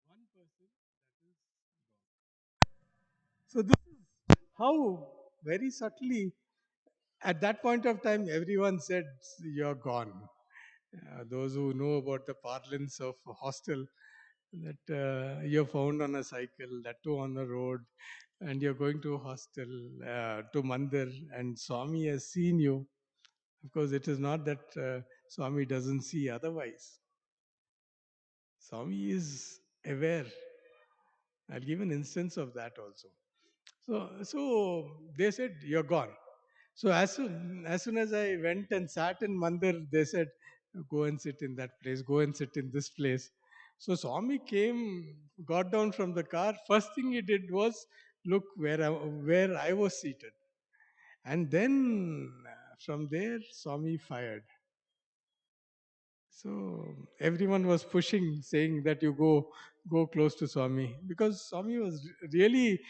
Speaker 3: one person, that is God. So this is how very subtly, at that point of time, everyone said, you're gone. Those who know about the parlance of hostel, that you're found on a cycle, that too on the road, and you're going to hostel, to Mandir, and Swami has seen you. Of course, it is not that Swami doesn't see otherwise. Swami is aware. I'll give an instance of that also. So they said, you're gone. So as soon as I went and sat in Mandir, they said, go and sit in that place, go and sit in this place. So Swami came, got down from the car. First thing he did was look where I was seated. And then from there, Swami fired. So everyone was pushing, saying that you go close to Swami, because Swami was really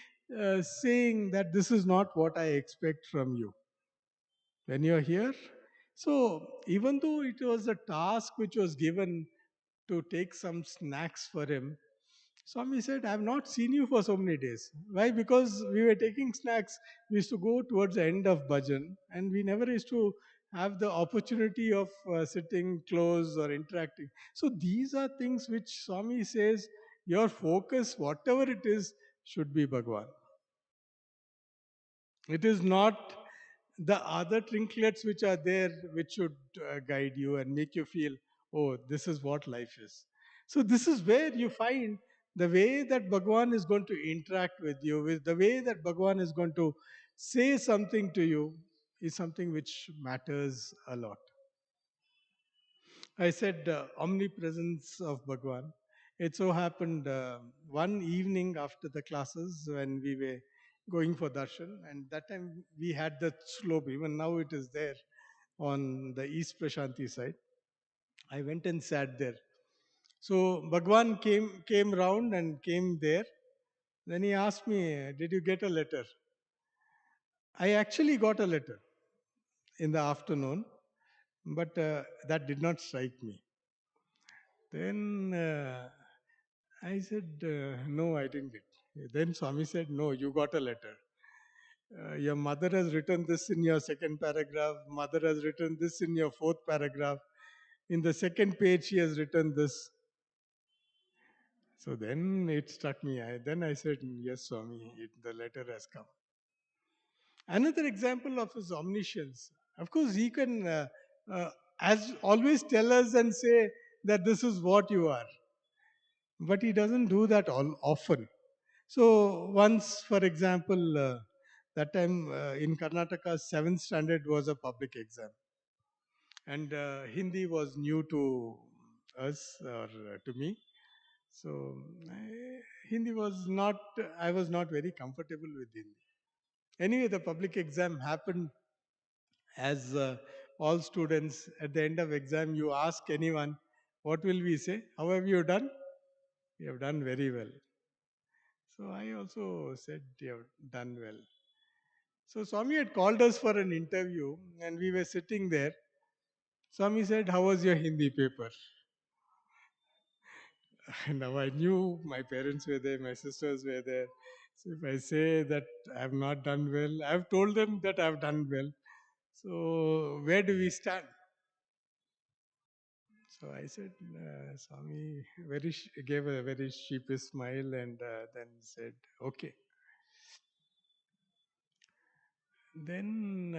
Speaker 3: saying that this is not what I expect from you when you're here. So even though it was a task which was given to take some snacks for him, Swami said, I have not seen you for so many days. Why? Because we were taking snacks. We used to go towards the end of bhajan, and we never used to have the opportunity of sitting close or interacting. So these are things which Swami says, your focus, whatever it is, should be Bhagavan. It is not the other trinklets which are there which should guide you and make you feel, oh, this is what life is. So this is where you find the way that Bhagavan is going to interact with you, with the way that Bhagavan is going to say something to you, is something which matters a lot. I said omnipresence of Bhagavan. It so happened one evening after the classes when we were going for darshan, and that time we had the slope, even now it is there on the East Prashanti side. I went and sat there. So Bhagwan came round and came there. Then he asked me, did you get a letter? I actually got a letter in the afternoon, but that did not strike me. Then I said, no, I didn't get. Then Swami said, no, you got a letter. your mother has written this in your second paragraph, mother has written this in your fourth paragraph. In the second page, she has written this. So then it struck me. Then I said, yes, Swami, the letter has come. Another example of his omniscience. Of course, he can, as always, tell us and say that this is what you are. But he doesn't do that all often. So once, for example, that time in Karnataka, 7th standard was a public exam. And Hindi was new to us or to me. So Hindi was not, I was not very comfortable with Hindi. Anyway, the public exam happened as all students at the end of exam, you ask anyone, what will we say? How have you done? You have done very well. So I also said, you have done well. So Swami had called us for an interview and we were sitting there. Swami said, how was your Hindi paper? Now I knew my parents were there, my sisters were there. So if I say that I have not done well, I have told them that I have done well. So where do we stand? So I said, Swami gave a very sheepish smile and then said, okay. Then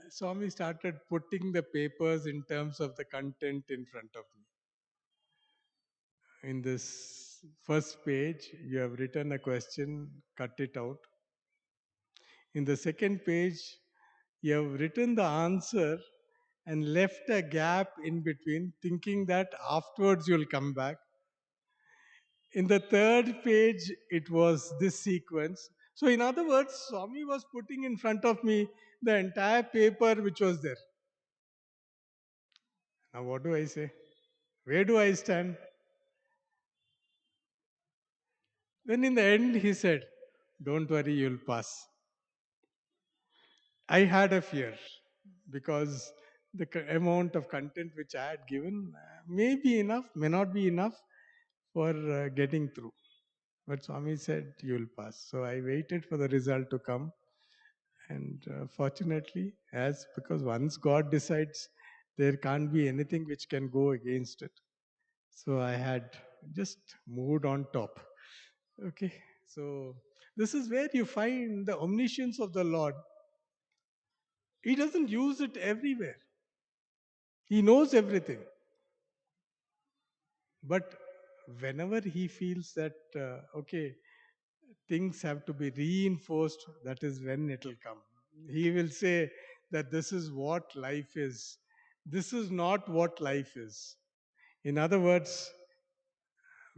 Speaker 3: Swami started putting the papers in terms of the content in front of me. In this first page, you have written a question, cut it out. In the second page, you have written the answer and left a gap in between, thinking that afterwards you'll come back. In the third page, it was this sequence. So, in other words, Swami was putting in front of me the entire paper which was there. Now, what do I say? Where do I stand? Then, in the end, he said, don't worry, you'll pass. I had a fear because the amount of content which I had given may be enough, may not be enough for getting through. But Swami said, you'll pass. So I waited for the result to come. And fortunately, because once God decides, there can't be anything which can go against it. So I had just moved on top. Okay. So this is where you find the omniscience of the Lord. He doesn't use it everywhere. He knows everything. But whenever he feels that, okay, things have to be reinforced, that is when it will come. He will say that this is what life is. This is not what life is. In other words,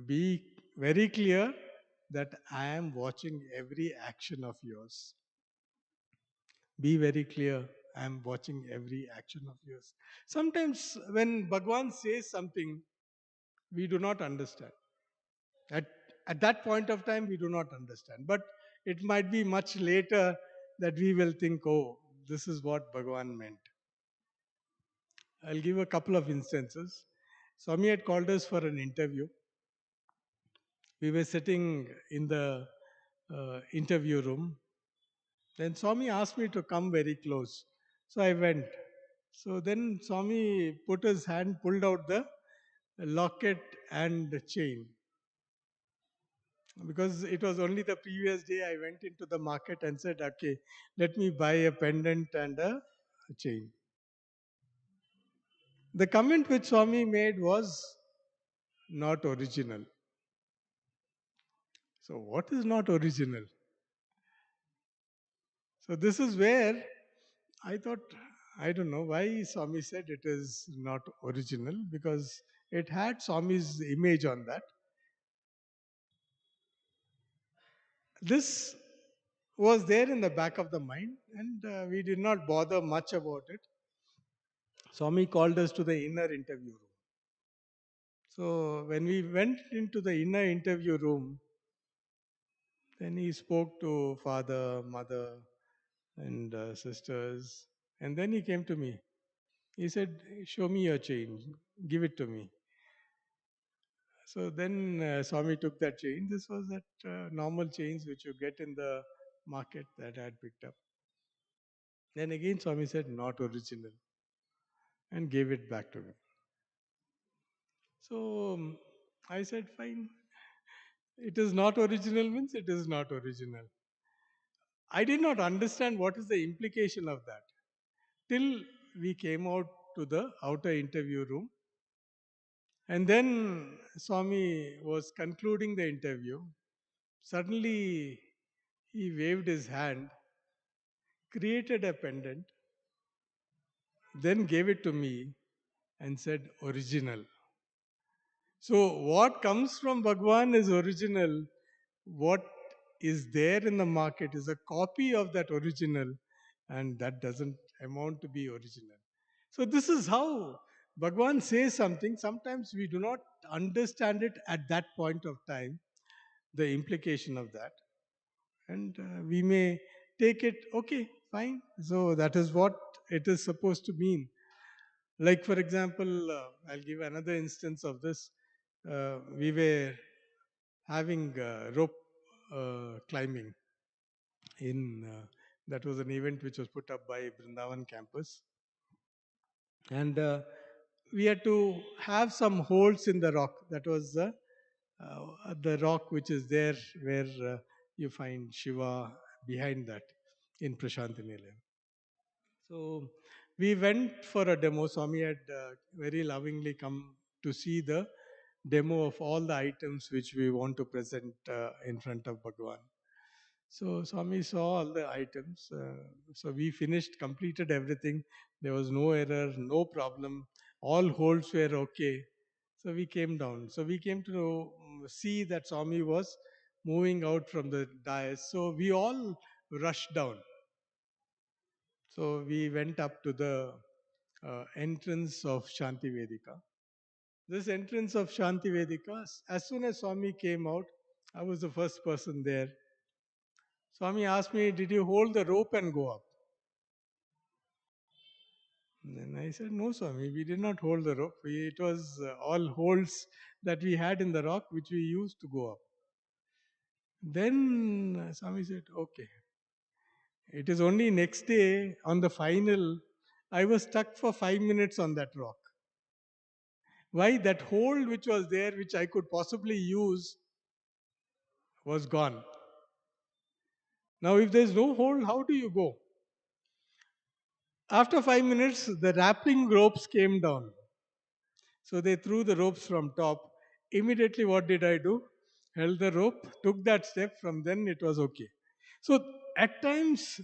Speaker 3: be very clear that I am watching every action of yours. Be very clear, I am watching every action of yours. Sometimes when Bhagavan says something, we do not understand. At, at that point of time, we do not understand. But it might be much later that we will think, oh, this is what Bhagavan meant. I'll give a couple of instances. Swami had called us for an interview. We were sitting in the interview room. Then Swami asked me to come very close. So I went. So then Swami put his hand, pulled out the locket and chain. Because it was only the previous day I went into the market and said, okay, let me buy a pendant and a chain. The comment which Swami made was not original. So, what is not original? So, this is where I thought, I don't know why Swami said it is not original, because it had Swami's image on that. This was there in the back of the mind, and we did not bother much about it. Swami called us to the inner interview room. So when we went into the inner interview room, then he spoke to father, mother, and sisters, and then he came to me. He said, "Show me your chain. Give it to me." So then Swami took that chain. This was that normal chains which you get in the market that I had picked up. Then again Swami said, not original, and gave it back to me. So I said, fine. It is not original means it is not original. I did not understand what is the implication of that till we came out to the outer interview room. And then Swami was concluding the interview. Suddenly he waved his hand, created a pendant, then gave it to me and said, original. So, what comes from Bhagavan is original. What is there in the market is a copy of that original, and that doesn't amount to be original. So, this is how Bhagavan says something. Sometimes we do not understand it at that point of time, the implication of that. And we may take it, okay, fine. So, that is what it is supposed to mean. Like, for example, I'll give another instance of this. We were having rope climbing in that was an event which was put up by Brindavan campus, and we had to have some holes in the rock. That was the rock which is there where you find Shiva behind that in Prasanthi Nilayam. So we went for a demo. Swami had very lovingly come to see the demo of all the items which we want to present in front of Bhagavan. So Swami saw all the items. So we finished, completed everything. There was no error, no problem. All holes were okay. So we came down. So we came to see that Swami was moving out from the dais. So we all rushed down. So we went up to the entrance of Shanti Vedika. This entrance of Shanti Vedika, as soon as Swami came out, I was the first person there. Swami asked me, did you hold the rope and go up? And then I said, no, Swami, we did not hold the rope. It was all holes that we had in the rock which we used to go up. Then Swami said, okay. It is only next day on the final, I was stuck for 5 minutes on that rock. Why? That hold which was there, which I could possibly use, was gone. Now, if there is no hold, how do you go? After 5 minutes, the wrapping ropes came down. So they threw the ropes from top. Immediately, what did I do? Held the rope, took that step. From then, it was okay. So at times,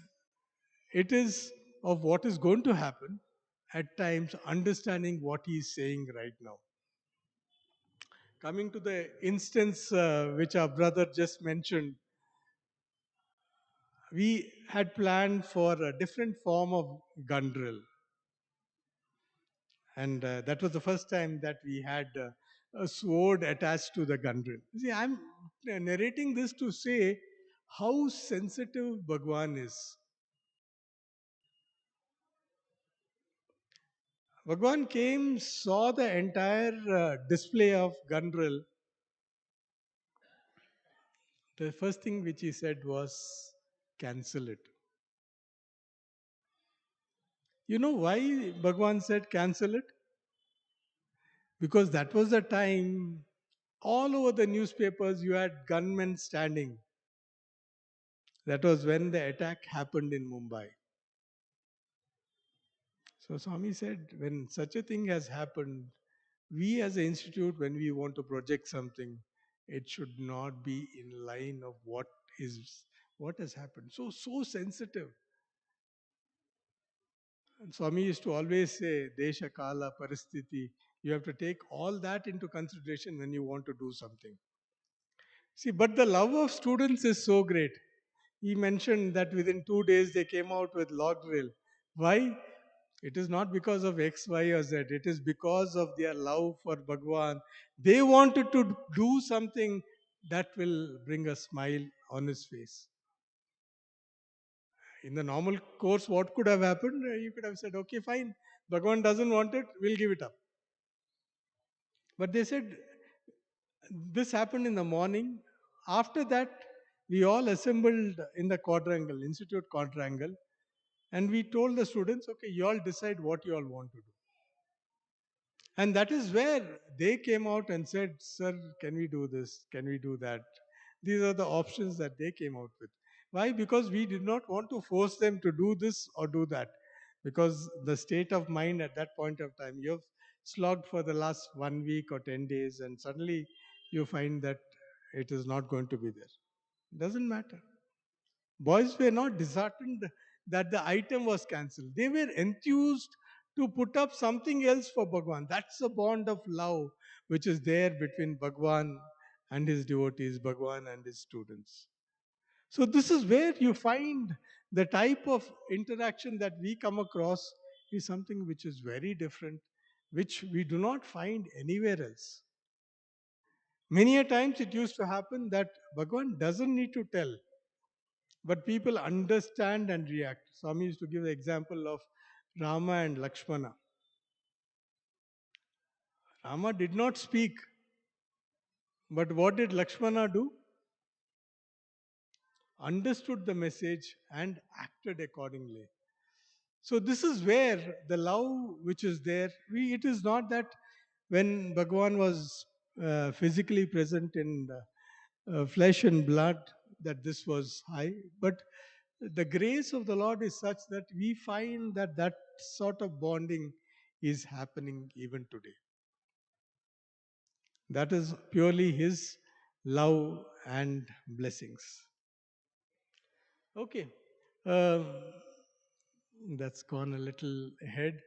Speaker 3: it is of what is going to happen. At times, understanding what he is saying right now. Coming to the instance which our brother just mentioned, we had planned for a different form of gun drill. And that was the first time that we had a sword attached to the gun drill. See, I'm narrating this to say how sensitive Bhagavan is. Bhagavan came, saw the entire display of gun drill. The first thing which he said was, cancel it. You know why Bhagavan said cancel it? Because that was the time all over the newspapers you had gunmen standing. That was when the attack happened in Mumbai. So Swami said, when such a thing has happened, we as an institute, when we want to project something, it should not be in line of what has happened. So sensitive. And Swami used to always say, Desha Kala Paristiti. You have to take all that into consideration when you want to do something. See, but the love of students is so great. He mentioned that within 2 days they came out with log drill. Why? It is not because of X, Y, or Z. It is because of their love for Bhagavan. They wanted to do something that will bring a smile on his face. In the normal course, what could have happened? You could have said, okay, fine. Bhagavan doesn't want it, we'll give it up. But they said, this happened in the morning. After that, we all assembled in the quadrangle, Institute quadrangle. And we told the students, okay, you all decide what you all want to do. And that is where they came out and said, sir, can we do this? Can we do that? These are the options that they came out with. Why? Because we did not want to force them to do this or do that. Because the state of mind at that point of time, you've slogged for the last 1 week or 10 days, and suddenly you find that it is not going to be there. Doesn't matter. Boys were not disheartened that the item was cancelled. They were enthused to put up something else for Bhagavan. That's a bond of love which is there between Bhagavan and his devotees, Bhagavan and his students. So, this is where you find the type of interaction that we come across is something which is very different, which we do not find anywhere else. Many a times it used to happen that Bhagavan doesn't need to tell, but people understand and react. Swami used to give the example of Rama and Lakshmana. Rama did not speak, but what did Lakshmana do? Understood the message and acted accordingly. So this is where the love which is there, it is not that when Bhagavan was physically present in flesh and blood that this was high, but the grace of the Lord is such that we find that that sort of bonding is happening even today. That is purely His love and blessings. Okay. Um, that's gone a little ahead.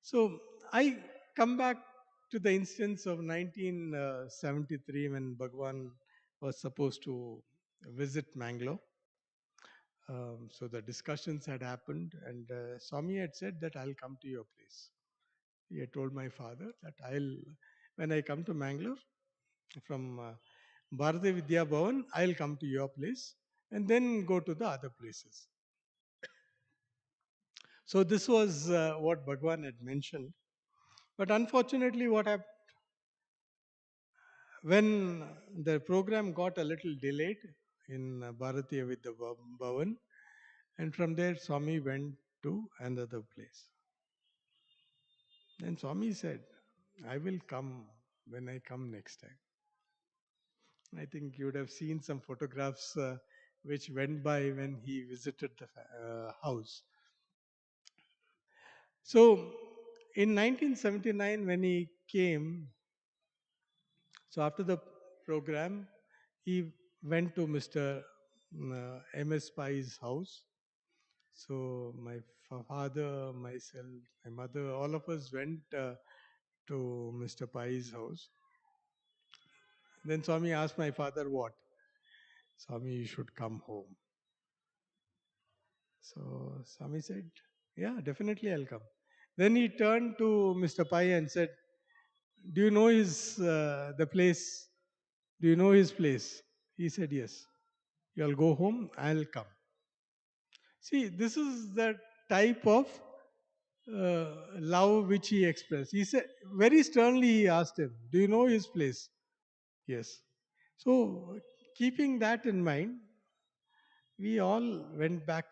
Speaker 3: So I come back to the instance of 1973 when Bhagavan was supposed to visit Mangalore. So the discussions had happened, and Swami had said that I'll come to your place. He had told my father that when I come to Mangalore from Bharati Vidya Bhavan, I'll come to your place and then go to the other places. So this was what Bhagavan had mentioned. But unfortunately, what happened? When the program got a little delayed in Bharati Vidya Bhavan, and from there Swami went to another place. Then Swami said, I will come when I come next time. I think you would have seen some photographs which went by when he visited the house. So in 1979, when he came, so after the program, he went to Mr. M.S. Pai's house. So my father, myself, my mother, all of us went to Mr. Pai's house. Then Swami asked my father, what? Swami, you should come home. So Swami said, yeah, definitely I'll come. Then he turned to Mr. Pai and said, do you know the place? Do you know his place? He said, yes. You'll go home, I'll come. See, this is the type of love which he expressed. He said, very sternly he asked him, do you know his place? Yes. So, keeping that in mind, we all went back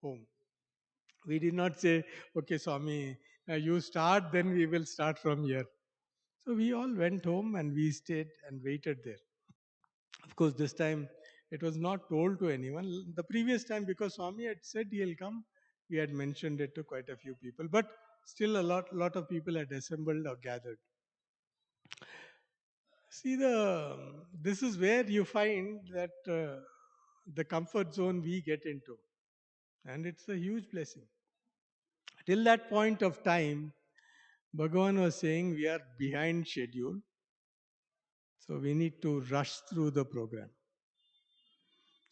Speaker 3: home. We did not say, okay, Swami, you start, then we will start from here. So, we all went home and we stayed and waited there. Of course, this time it was not told to anyone. The previous time, because Swami had said he'll come, we had mentioned it to quite a few people. But still, a lot of people had assembled or gathered. See, this is where you find that the comfort zone we get into, and it's a huge blessing. Till that point of time, Bhagavan was saying we are behind schedule, so we need to rush through the program.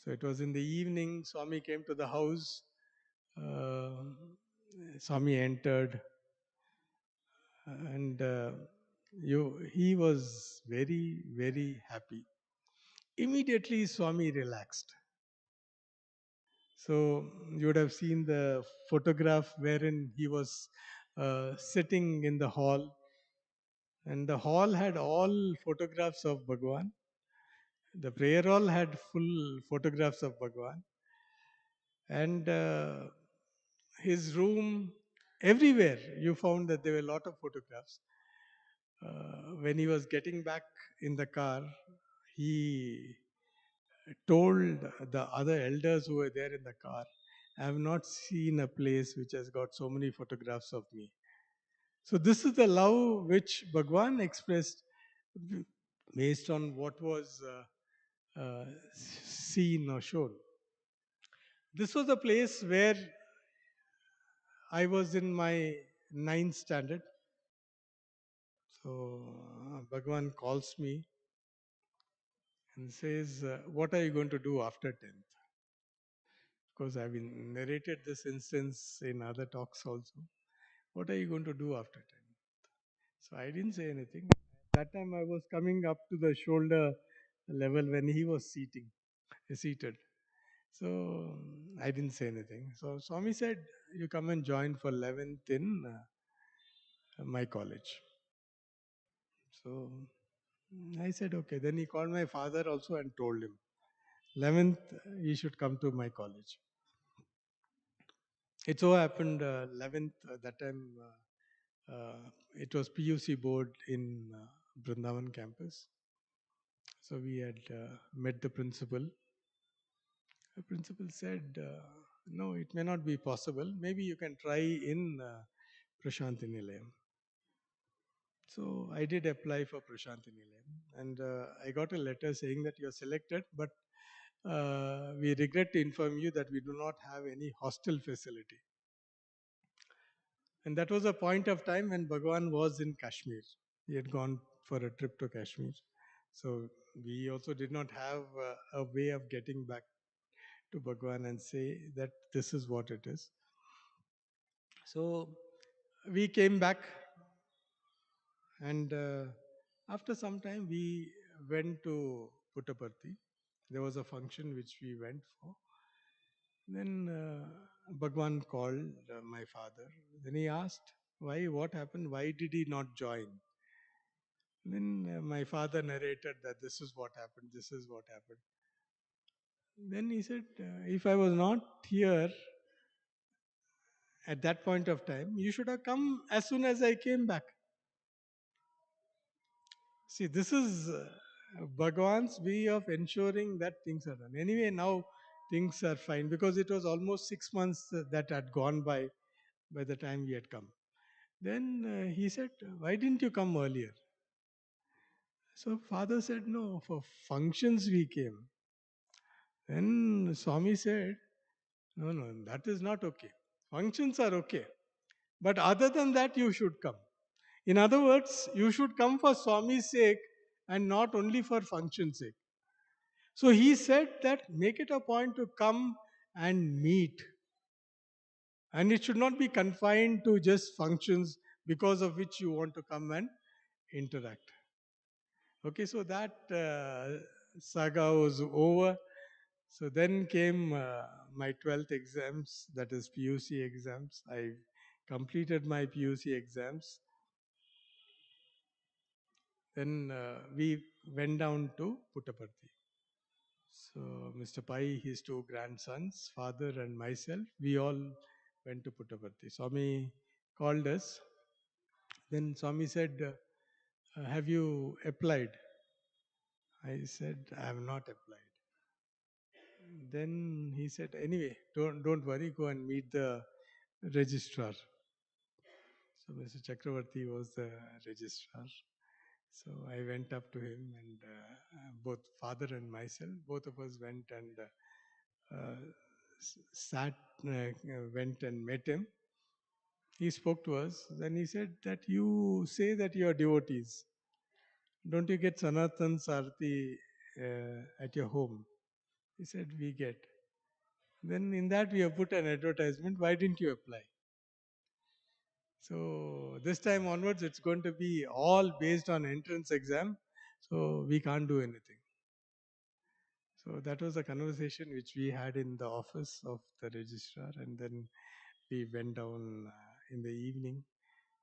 Speaker 3: So it was in the evening, Swami came to the house. Swami entered, and he was very, very happy. Immediately, Swami relaxed. So you would have seen the photograph wherein he was sitting in the hall, and the hall had all photographs of Bhagavan. The prayer hall had full photographs of Bhagavan, and his room, everywhere you found that there were a lot of photographs. When he was getting back in the car, he told the other elders who were there in the car, I have not seen a place which has got so many photographs of me. So this is the love which Bhagavan expressed based on what was seen or shown. This was a place where I was in my ninth standard. So Bhagavan calls me and says, what are you going to do after 10th? Of course, I've been narrated this instance in other talks also. What are you going to do after 10th? So I didn't say anything. That time I was coming up to the shoulder level when he was seated. So I didn't say anything. So Swami said, you come and join for 11th in my college. So I said, okay. Then he called my father also and told him, 11th, he should come to my college. It so happened 11th, that time it was PUC board in Brindavan campus. So we had met the principal. The principal said, no, it may not be possible. Maybe you can try in Prasanthi Nilayam. So I did apply for Prasanthi Nilayam, and I got a letter saying that you are selected, but we regret to inform you that we do not have any hostel facility. And that was a point of time when Bhagavan was in Kashmir. He had gone for a trip to Kashmir. So we also did not have a way of getting back to Bhagavan and say that this is what it is. So we came back, and after some time we went to Puttaparthi. There was a function which we went for. Then Bhagwan called my father. Then he asked, why, what happened? Why did he not join? Then my father narrated that this is what happened, this is what happened. Then he said, if I was not here at that point of time, you should have come as soon as I came back. See, this is Bhagavan's way of ensuring that things are done. Anyway, now things are fine because it was almost 6 months that had gone by the time we had come. Then he said, why didn't you come earlier? So father said, no, for functions we came. Then Swami said, no, no, that is not okay. Functions are okay. But other than that, you should come. In other words, you should come for Swami's sake and not only for function's sake. So he said that make it a point to come and meet. And it should not be confined to just functions because of which you want to come and interact. Okay, so that saga was over. So then came my 12th exams, that is PUC exams. I completed my PUC exams. Then we went down to Puttaparthi. So Mr. Pai, his two grandsons, father and myself, we all went to Puttaparthi. Swami called us. Then Swami said, have you applied? I said, I have not applied. Then he said, anyway, don't worry, go and meet the registrar. So Mr. Chakravarti was the registrar. So I went up to him, and both father and myself, both of us went and went and met him. He spoke to us. Then he said that you say that you are devotees. Don't you get Sanatan Sarthi at your home? He said, we get. Then in that we have put an advertisement. Why didn't you apply? So this time onwards, it's going to be all based on entrance exam. So we can't do anything. So that was a conversation which we had in the office of the registrar, and then we went down in the evening.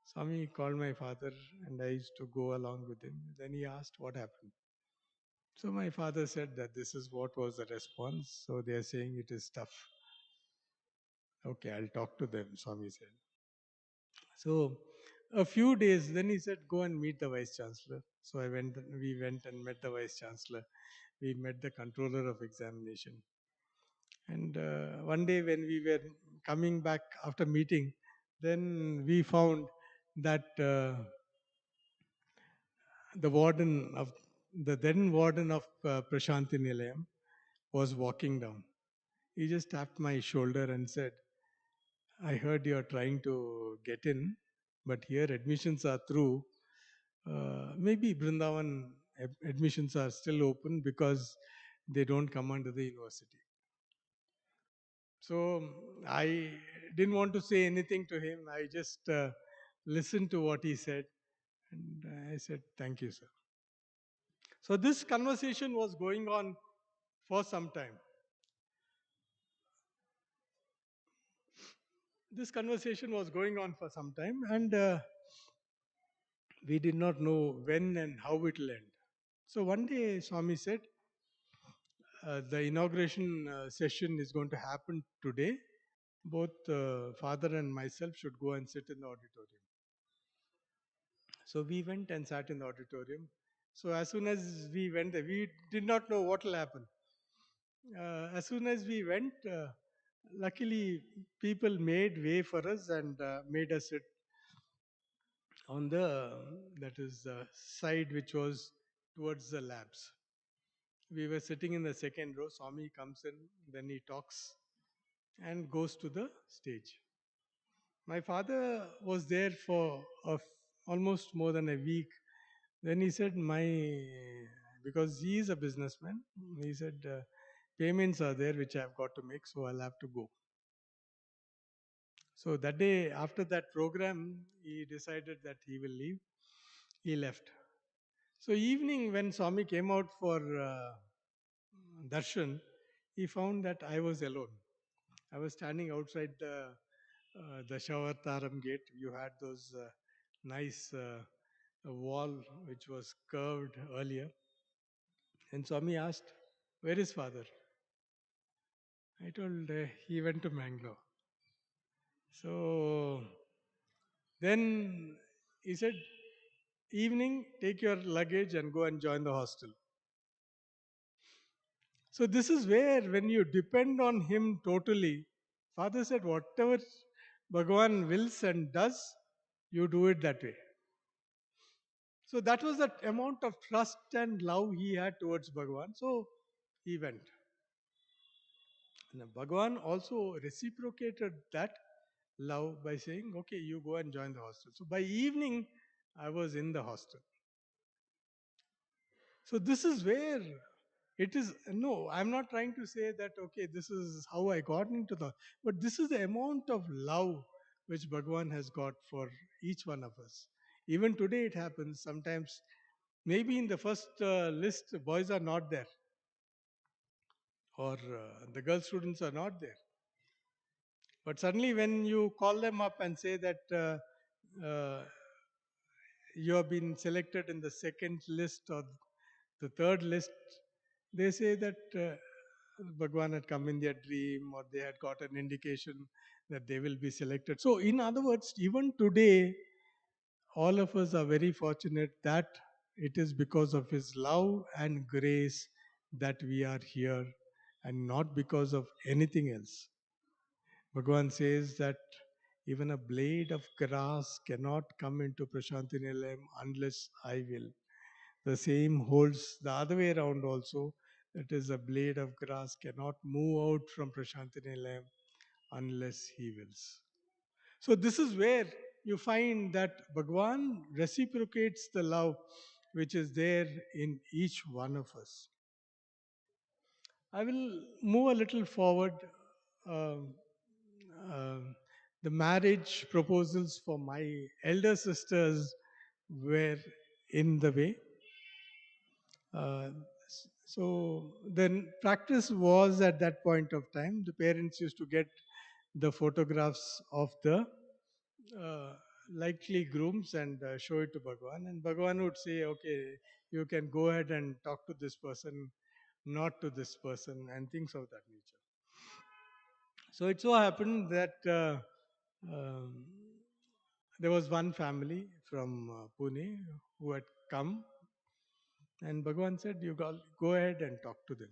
Speaker 3: Swami called my father, and I used to go along with him. Then he asked what happened. So my father said that this is what was the response. So they are saying it is tough. Okay, I'll talk to them, Swami said. So a few days, then he said, go and meet the Vice Chancellor. So we went and met the Vice Chancellor. We met the controller of examination. And one day when we were coming back after meeting, then we found that the warden of the then warden of Prasanthi Nilayam was walking down. He just tapped my shoulder and said, I heard you're trying to get in, but here admissions are through. Maybe Brindavan admissions are still open because they don't come under the university. So I didn't want to say anything to him. I just listened to what he said, and I said, thank you, sir. So this conversation was going on for some time. This conversation was going on for some time, and we did not know when and how it will end. So one day, Swami said, the inauguration session is going to happen today. Both father and myself should go and sit in the auditorium. So we went and sat in the auditorium. So as soon as we went there, we did not know what will happen. As soon as we went, luckily people made way for us and made us sit on the that is the side which was towards the labs. We were sitting in the second row. Swami comes in, then he talks and goes to the stage. My father was there for almost more than a week. Then he said, because he is a businessman, he said, payments are there which I've got to make, so I'll have to go. So that day, after that program, he decided that he will leave. He left. So evening, when Swami came out for darshan, he found that I was alone. I was standing outside the Shavartaram gate. You had those nice wall which was curved earlier. And Swami asked, where is father? I told he went to Mangalore. So then he said, evening, take your luggage and go and join the hostel. So this is where, when you depend on him totally, father said, whatever Bhagavan wills and does, you do it that way. So that was the amount of trust and love he had towards Bhagavan. So he went. And Bhagavan also reciprocated that love by saying, okay, you go and join the hostel. So by evening, I was in the hostel. So this is where it is. No, I'm not trying to say that, okay, this is how I got into but this is the amount of love which Bhagavan has got for each one of us. Even today it happens sometimes. Maybe in the first list, boys are not there, or the girl students are not there. But suddenly, when you call them up and say that you have been selected in the second list or the third list, they say that Bhagwan had come in their dream, or they had got an indication that they will be selected. So, in other words, even today, all of us are very fortunate that it is because of His love and grace that we are here, and not because of anything else. Bhagavan says that even a blade of grass cannot come into Prasanthi Nilayam unless I will. The same holds the other way around also. That is, a blade of grass cannot move out from Prasanthi Nilayam unless he wills. So this is where you find that Bhagavan reciprocates the love which is there in each one of us. I will move a little forward. Um, um, the marriage proposals for my elder sisters were in the way. Uh, so then practice was, at that point of time, the parents used to get the photographs of the uh, likely grooms and show it to Bhagavan, and Bhagavan would say, okay, you can go ahead and talk to this person, not to this person, and things of that nature. So it so happened that um, there was one family from Pune who had come, and Bhagavan said, "You go ahead and talk to them."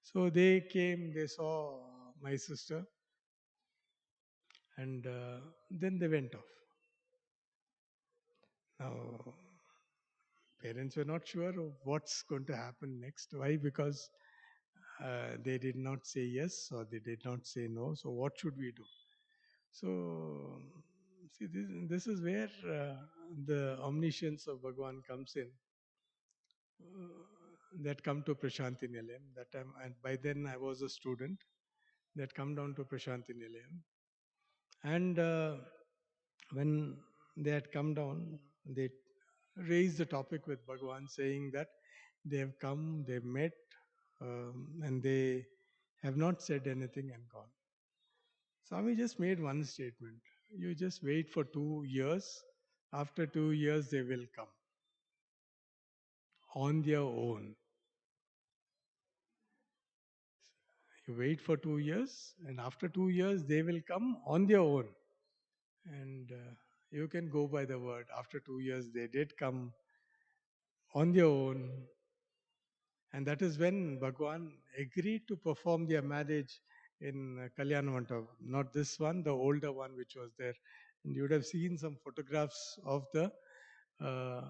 Speaker 3: So they came, they saw my sister, and then they went off. Now, parents were not sure of what's going to happen next. Why? Because they did not say yes or they did not say no. So, what should we do? So, see, this is where the omniscience of Bhagavan comes in. That come to Prasanthi Nilayam. That time, and by then I was a student. That come down to Prasanthi Nilayam, and when they had come down, they raised the topic with Bhagavan, saying that they have come, they've met, and they have not said anything and gone. Swami just made one statement: you just wait for 2 years. After 2 years, they will come on their own. You wait for 2 years, and after 2 years, they will come on their own. And you can go by the word. After 2 years, they did come on their own. And that is when Bhagwan agreed to perform their marriage in Kalyani Mandap. Not this one, the older one which was there. And you would have seen some photographs of the uh,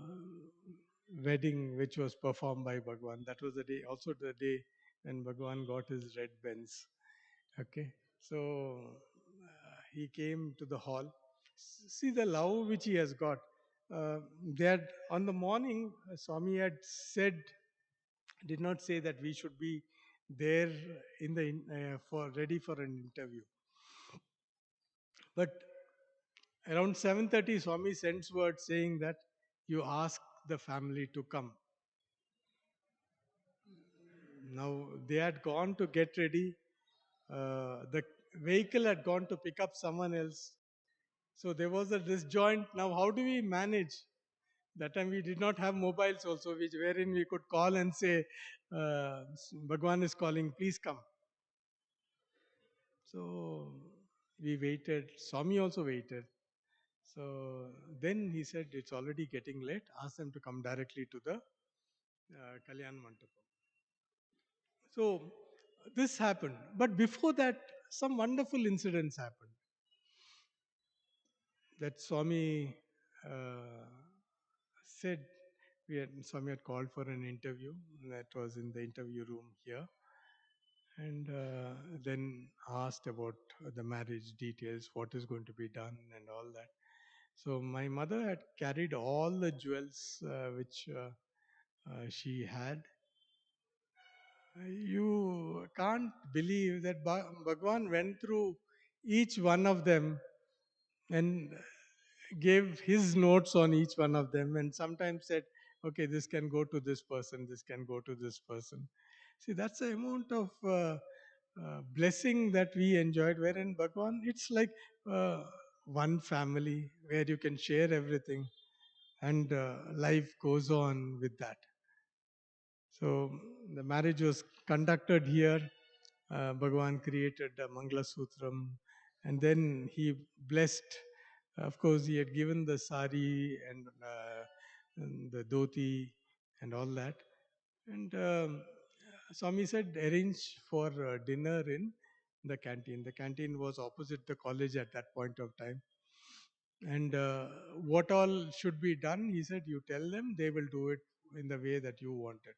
Speaker 3: wedding which was performed by Bhagwan. That was the day, also the day when Bhagwan got his red Benz. Okay, so he came to the hall. See the love which he has got. That on the morning, Swami had said, did not say that we should be there in the for ready for an interview. But around 7:30, Swami sends word saying that you ask the family to come. Now they had gone to get ready. The vehicle had gone to pick up someone else. So there was a disjoint. Now how do we manage? That time we did not have mobiles also, which wherein we could call and say, Bhagwan is calling, please come. So we waited. Swami also waited. So then he said, it's already getting late. Ask them to come directly to the Kalyan Mandapam. So this happened. But before that, some wonderful incidents happened. That Swami said, Swami had called for an interview. That was in the interview room here. And then asked about the marriage details, what is going to be done and all that. So my mother had carried all the jewels which she had. You can't believe that Bhagwan went through each one of them and gave his notes on each one of them, and sometimes said, okay, this can go to this person, this can go to this person. See, that's the amount of blessing that we enjoyed, wherein Bhagwan, it's like one family where you can share everything, and life goes on with that. So the marriage was conducted here. Bhagavan created a Mangala Sutram, and then he blessed. Of course, he had given the sari and the dhoti and all that. And Swami said, arrange for dinner in the canteen. The canteen was opposite the college at that point of time. And what all should be done, he said, you tell them, they will do it in the way that you want it.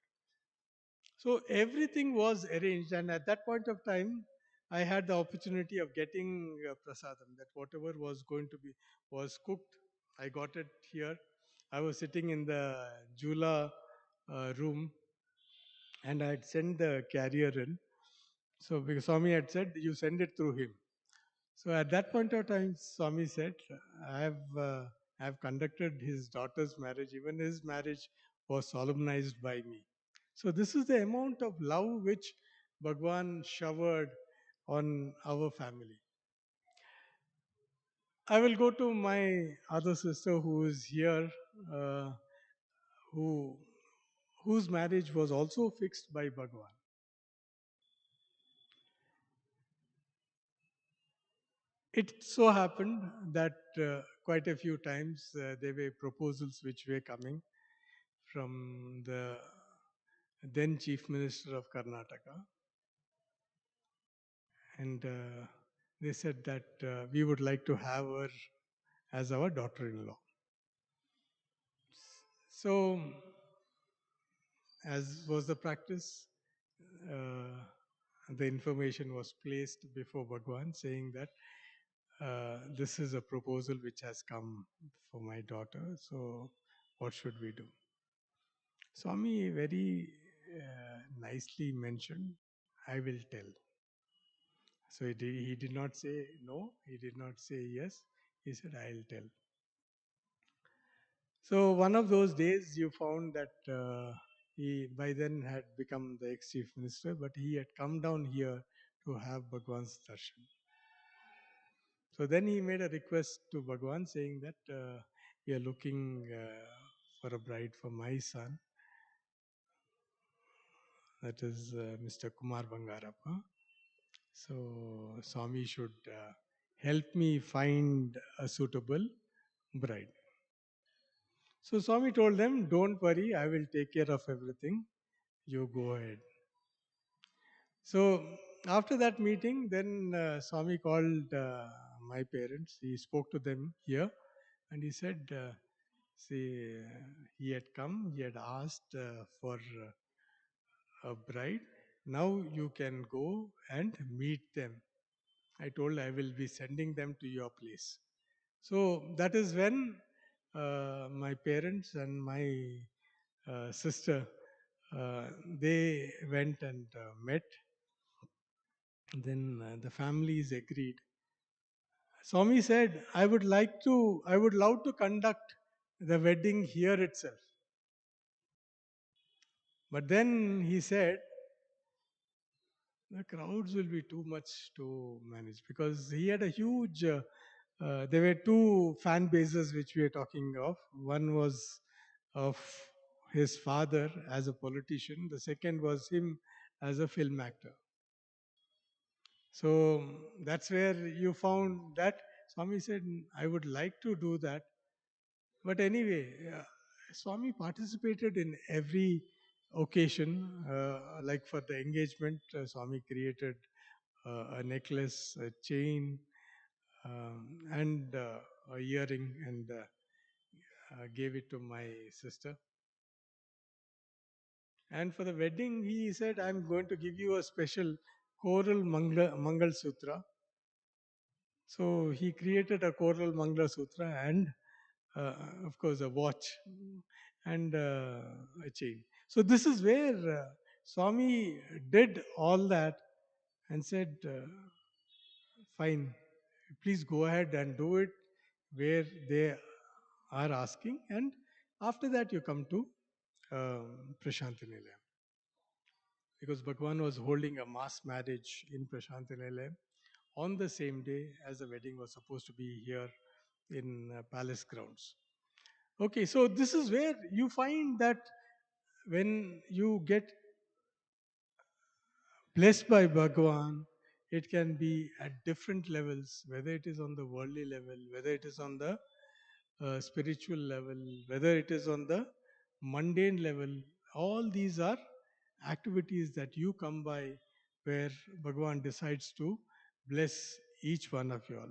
Speaker 3: So everything was arranged, and at that point of time, I had the opportunity of getting prasadam. That whatever was going to be was cooked. I got it here. I was sitting in the Jula room, and I had sent the carrier in. So because Swami had said, you send it through him. So at that point of time, Swami said, I have conducted his daughter's marriage. Even his marriage was solemnized by me. So this is the amount of love which Bhagwan showered on our family. I will go to my other sister who is here, uh, who whose marriage was also fixed by Bhagwan. It so happened that quite a few times there were proposals which were coming from the then Chief Minister of Karnataka, and they said that we would like to have her as our daughter-in-law. So, as was the practice, the information was placed before Bhagavan saying that this is a proposal which has come for my daughter, so what should we do? Swami very nicely mentioned, I will tell. So he did not say no, he did not say yes, he said, I'll tell. So one of those days you found that he by then had become the ex-chief minister, but he had come down here to have Bhagwan's darshan. So then he made a request to Bhagwan saying that we are looking for a bride for my son, that is Mr. Kumar Bangarappa. So Swami should help me find a suitable bride. So Swami told them, don't worry, I will take care of everything. You go ahead. So after that meeting, then Swami called my parents. He spoke to them here and he said, see, he had come, he had asked for a bride. Now you can go and meet them. I told I will be sending them to your place. So that is when my parents and my sister, they went and met. Then the families agreed. Swami said, I would love to conduct the wedding here itself. But then he said, the crowds will be too much to manage because he had a huge, there were two fan bases which we are talking of. One was of his father as a politician, the second was him as a film actor. So that's where you found that Swami said, I would like to do that. But anyway, Swami participated in every occasion. Like for the engagement, Swami created a necklace, a chain, and a earring, and gave it to my sister. And for the wedding, he said, I'm going to give you a special coral Mangal Sutra. So he created a coral Mangala Sutra and, of course, a watch and a chain. So this is where Swami did all that and said, fine, please go ahead and do it where they are asking. And after that, you come to Prasanthi Nilayam. Because Bhagavan was holding a mass marriage in Prasanthi Nilayam on the same day as the wedding was supposed to be here in palace grounds. Okay, so this is where you find that when you get blessed by Bhagavan, it can be at different levels, whether it is on the worldly level, whether it is on the spiritual level, whether it is on the mundane level. All these are activities that you come by where Bhagavan decides to bless each one of you all.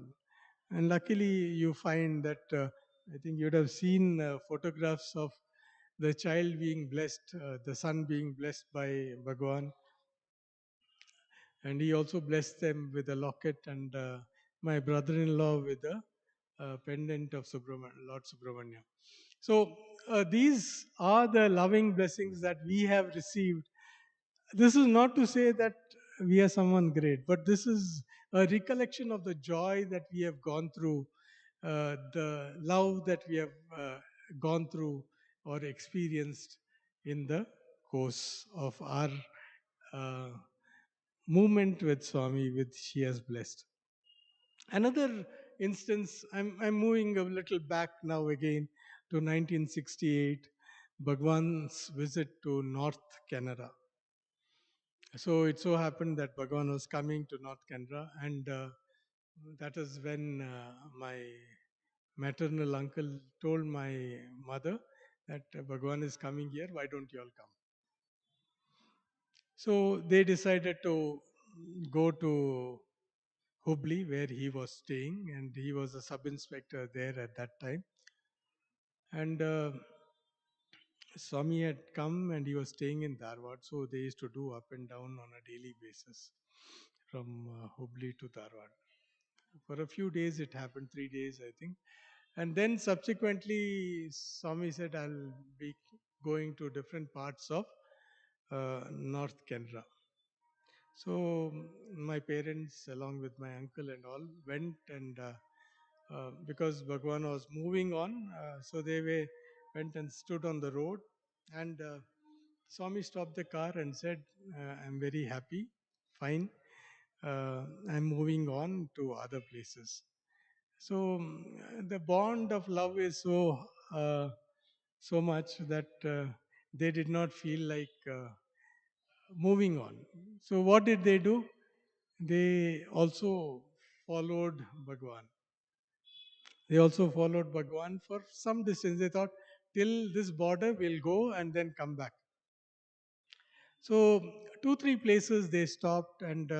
Speaker 3: And luckily, you find that I think you would have seen photographs of the child being blessed, the son being blessed by Bhagavan. And he also blessed them with a locket, and my brother in law with a pendant of Lord Subramanya. So, these are the loving blessings that we have received. This is not to say that we are someone great, but this is a recollection of the joy that we have gone through, the love that we have gone through or experienced in the course of our uh, movement with Swami, which he has blessed. Another instance, I'm moving a little back now again to 1968, Bhagwan's visit to North Canada. So it so happened that Bhagavan was coming to North Canada, and That is when my maternal uncle told my mother that Bhagavan is coming here, why don't you all come? So they decided to go to Hubli, where he was staying, and he was a sub inspector there at that time. And Swami had come and he was staying in Dharwad, so they used to do up and down on a daily basis from Hubli to Dharwad. For a few days it happened, 3 days I think. And then subsequently, Swami said, I'll be going to different parts of North Canara. So my parents, along with my uncle and all, went and because Bhagwan was moving on, so went and stood on the road. And Swami stopped the car and said, I'm very happy, fine. I'm moving on to other places. So the bond of love is so much that they did not feel like moving on. So what did they do? They also followed Bhagwan. They also followed Bhagwan for some distance. They thought till this border we'll go and then come back. So 2-3 places they stopped, and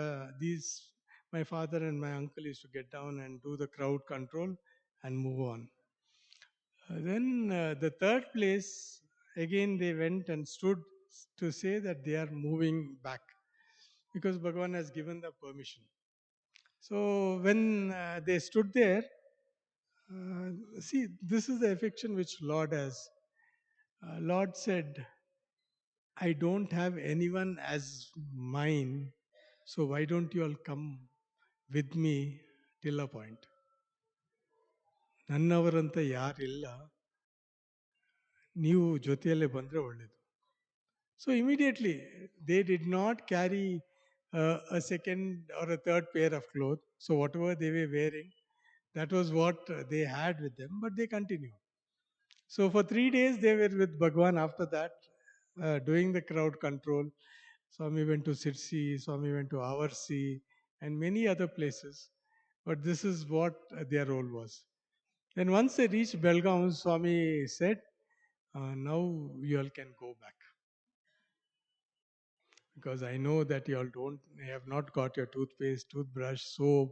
Speaker 3: these my father and my uncle used to get down and do the crowd control and move on. Then the third place, again they went and stood to say that they are moving back because Bhagavan has given the permission. So when they stood there, see, this is the affection which Lord has. Lord said, I don't have anyone as mine, so why don't you all come with me till a point? ನನ್ನವರಂತ ಯಾರಿಲ್ಲ ನೀವು ಜೊತೆಯಲ್ಲೇ ಬಂದರೆ ಒಳ್ಳೆಯದು. So immediately they did not carry a second or a third pair of clothes. So whatever they were wearing, that was what they had with them, but they continued. So for 3 days they were with Bhagwan. After that, doing the crowd control, Swami went to Sirsi, Swami went to Avarsi, and many other places. But this is what their role was. Then once they reached Belgaum, Swami said, now you all can go back. Because I know that you all have not got your toothpaste, toothbrush, soap,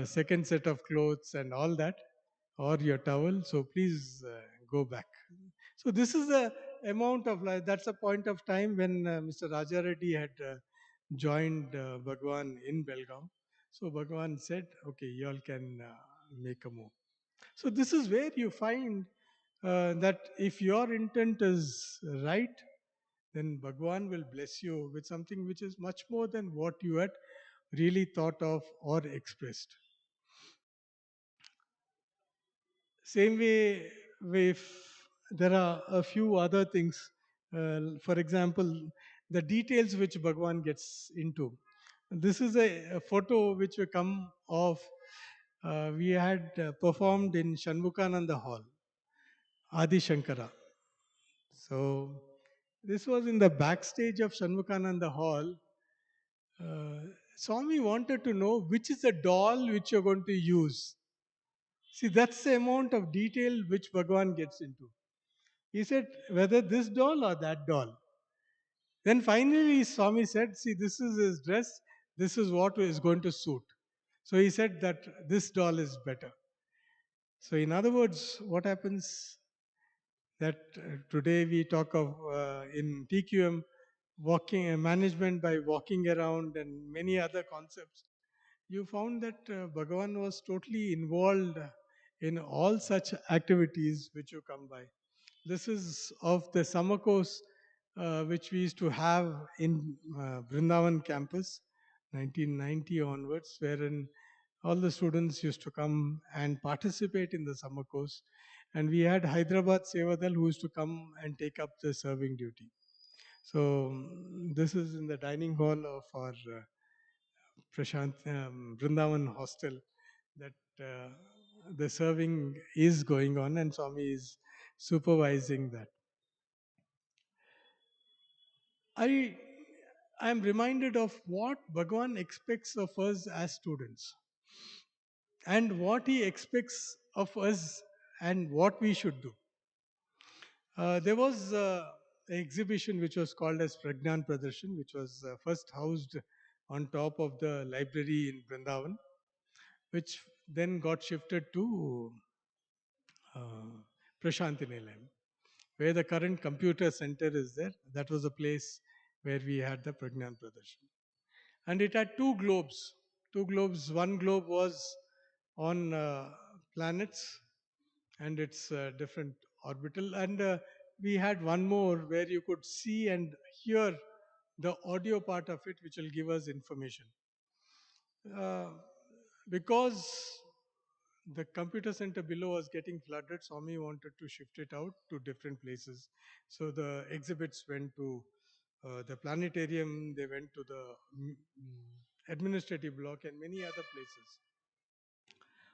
Speaker 3: second set of clothes, and all that, or your towel. So please go back. So this is the amount of life. That's a point of time when Mr. Raja Reddy had joined Bhagwan in Belgaum. So Bhagwan said, "Okay, you all can make a move." So this is where you find that if your intent is right, then Bhagwan will bless you with something which is much more than what you had really thought of or expressed. Same way, if there are a few other things, for example, the details which Bhagwan gets into. This is a photo which will come of, we had performed in Shanmukananda Hall, Adi Shankara. So this was in the backstage of Shanmukananda Hall. Swami wanted to know which is the doll which you're going to use. See, that's the amount of detail which Bhagavan gets into. He said, whether this doll or that doll. Then finally, Swami said, see, this is his dress, this is what is going to suit. So he said that this doll is better. So, in other words, what happens that today we talk of in TQM walking management by walking around and many other concepts. You found that Bhagavan was totally involved in all such activities which you come by. This is of the summer course which we used to have in Brindavan campus, 1990 onwards, wherein all the students used to come and participate in the summer course. And we had Hyderabad Sevadal who used to come and take up the serving duty. So this is in the dining hall of our Brindavan hostel that the serving is going on and Swami is supervising that. I am reminded of what Bhagavan expects of us as students. and what he expects of us and what we should do. There was an exhibition which was called as Pragnan Pradarshan, which was first housed on top of the library in Brindavan, which then got shifted to uh, Prasanthi Nilayam, where the current computer center is there. That was the place where we had the Pragnan Pradarshan. And it had two globes. Two globes. One globe was on planets and its different orbital. And we had one more where you could see and hear the audio part of it, which will give us information. Uh, because the computer center below was getting flooded, Swami wanted to shift it out to different places. So the exhibits went to the planetarium, they went to the administrative block and many other places.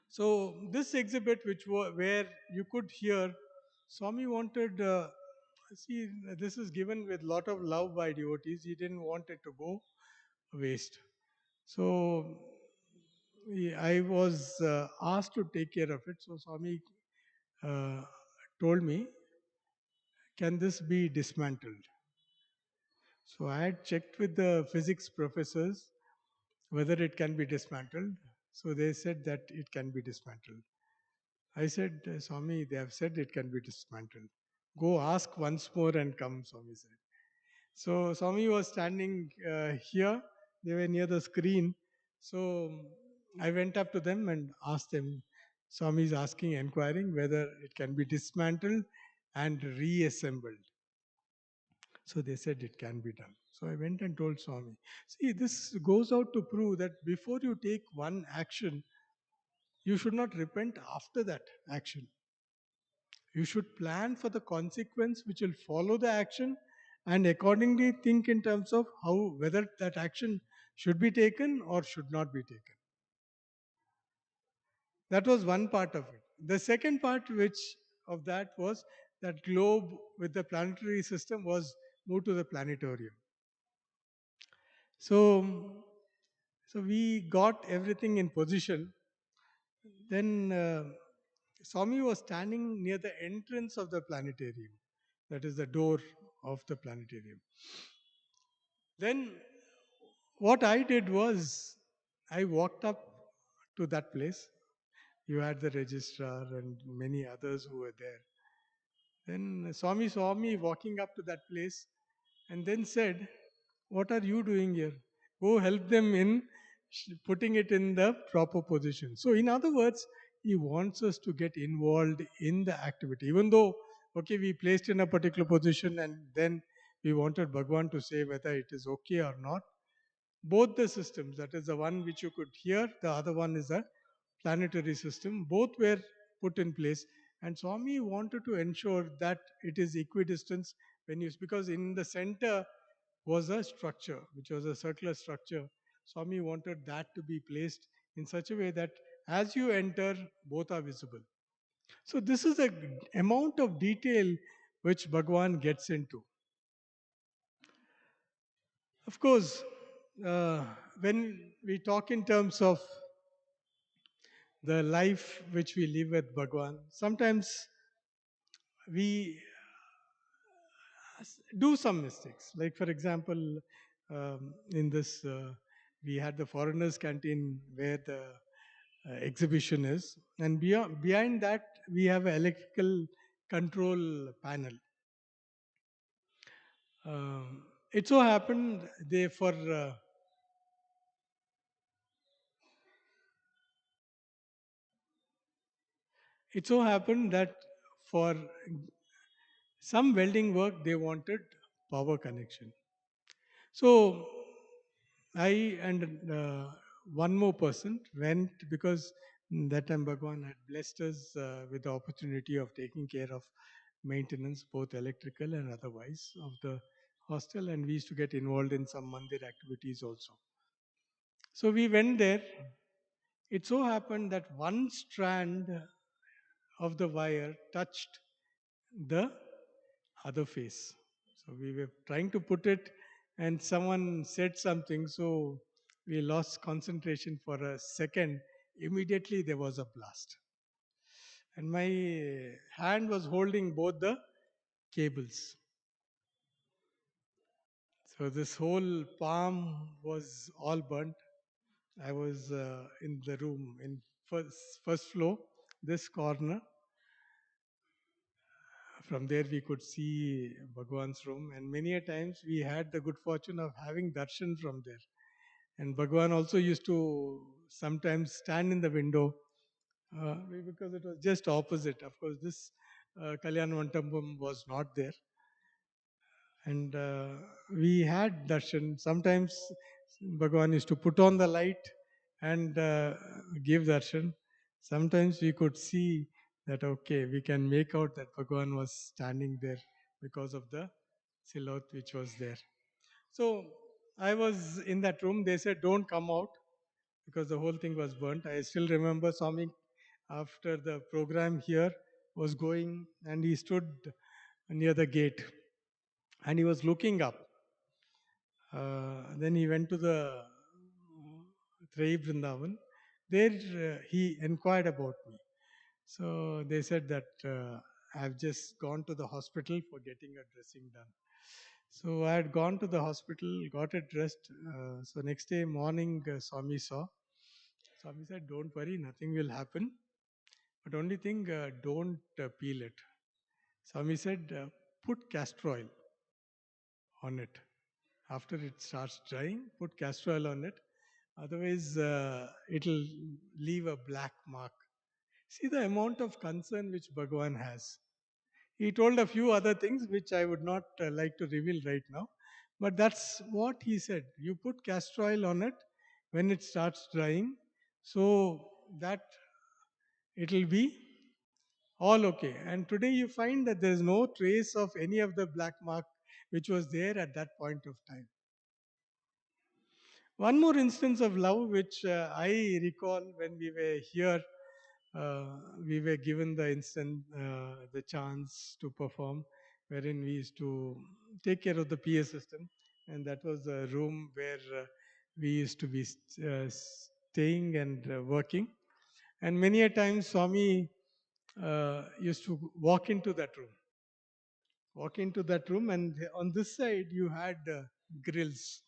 Speaker 3: So this exhibit, where you could hear, Swami wanted, see, this is given with lot of love by devotees. He didn't want it to go waste. So I was asked to take care of it. So Swami uh, told me, can this be dismantled? So I had checked with the physics professors whether it can be dismantled. So they said that it can be dismantled. I said, Swami, they have said it can be dismantled. Go ask once more and come, Swami said. So Swami was standing here. They were near the screen. So I went up to them and asked them, Swami is asking, inquiring whether it can be dismantled and reassembled. So they said it can be done. So I went and told Swami. See, this goes out to prove that before you take one action, you should not repent after that action. You should plan for the consequence which will follow the action and accordingly think in terms of how whether that action should be taken or should not be taken. That was one part of it. The second part which of that was that globe with the planetary system was moved to the planetarium. So, so we got everything in position. Then Swami was standing near the entrance of the planetarium. That is the door of the planetarium. Then what I did was I walked up to that place. You had the registrar and many others who were there. Then Swami saw me walking up to that place and then said, what are you doing here? Go help them in putting it in the proper position. So, in other words, he wants us to get involved in the activity. Even though, okay, we placed in a particular position and then we wanted Bhagavan to say whether it is okay or not. Both the systems, that is the one which you could hear, the other one is a planetary system, both were put in place. And Swami wanted to ensure that it is equidistance when you, because in the center was a structure, which was a circular structure. Swami wanted that to be placed in such a way that as you enter, both are visible. So this is a amount of detail which Bhagavan gets into. Of course, when we talk in terms of the life which we live with Bhagavan, sometimes we do some mistakes. Like, for example, in this, we had the foreigners' canteen where the exhibition is, and behind that, we have an electrical control panel. It so happened they for it so happened that for some welding work they wanted power connection. So I and one more person went because that time Bhagavan had blessed us with the opportunity of taking care of maintenance, both electrical and otherwise, of the hostel, and we used to get involved in some mandir activities also. So we went there. It so happened that one strand of the wire touched the other face. So we were trying to put it, and someone said something, so we lost concentration for a second, Immediately there was a blast. And my hand was holding both the cables. So this whole palm was all burnt. I was in the room in first floor, this corner. From there we could see Bhagwan's room, and many a times we had the good fortune of having darshan from there. And Bhagwan also used to sometimes stand in the window because it was just opposite. Of course, this Kalyan Mantapam was not there. And we had darshan. Sometimes Bhagwan used to put on the light and give darshan. Sometimes we could see that, okay, we can make out that Bhagwan was standing there because of the silhouette which was there. So I was in that room. They said, don't come out because the whole thing was burnt. I still remember Swami, after the program here was going, and he stood near the gate and he was looking up. Then he went to the Brindavan. There he inquired about me. So they said that I've just gone to the hospital for getting a dressing done. So I had gone to the hospital, got it dressed. So next day morning, Swami saw. Swami said, "Don't worry, nothing will happen. But only thing, don't peel it." Swami said, "Put castor oil on it. After it starts drying, put castor oil on it. Otherwise, it'll leave a black mark." See the amount of concern which Bhagavan has. He told a few other things which I would not like to reveal right now. But that's what he said. You put castor oil on it when it starts drying, so that it'll be all okay. And today you find that there is no trace of any of the black mark which was there at that point of time. One more instance of love which I recall when we were here, uh, we were given the chance to perform, wherein we used to take care of the PA system, and that was the room where we used to be staying and working. And many a time Swami used to walk into that room, and on this side you had grills.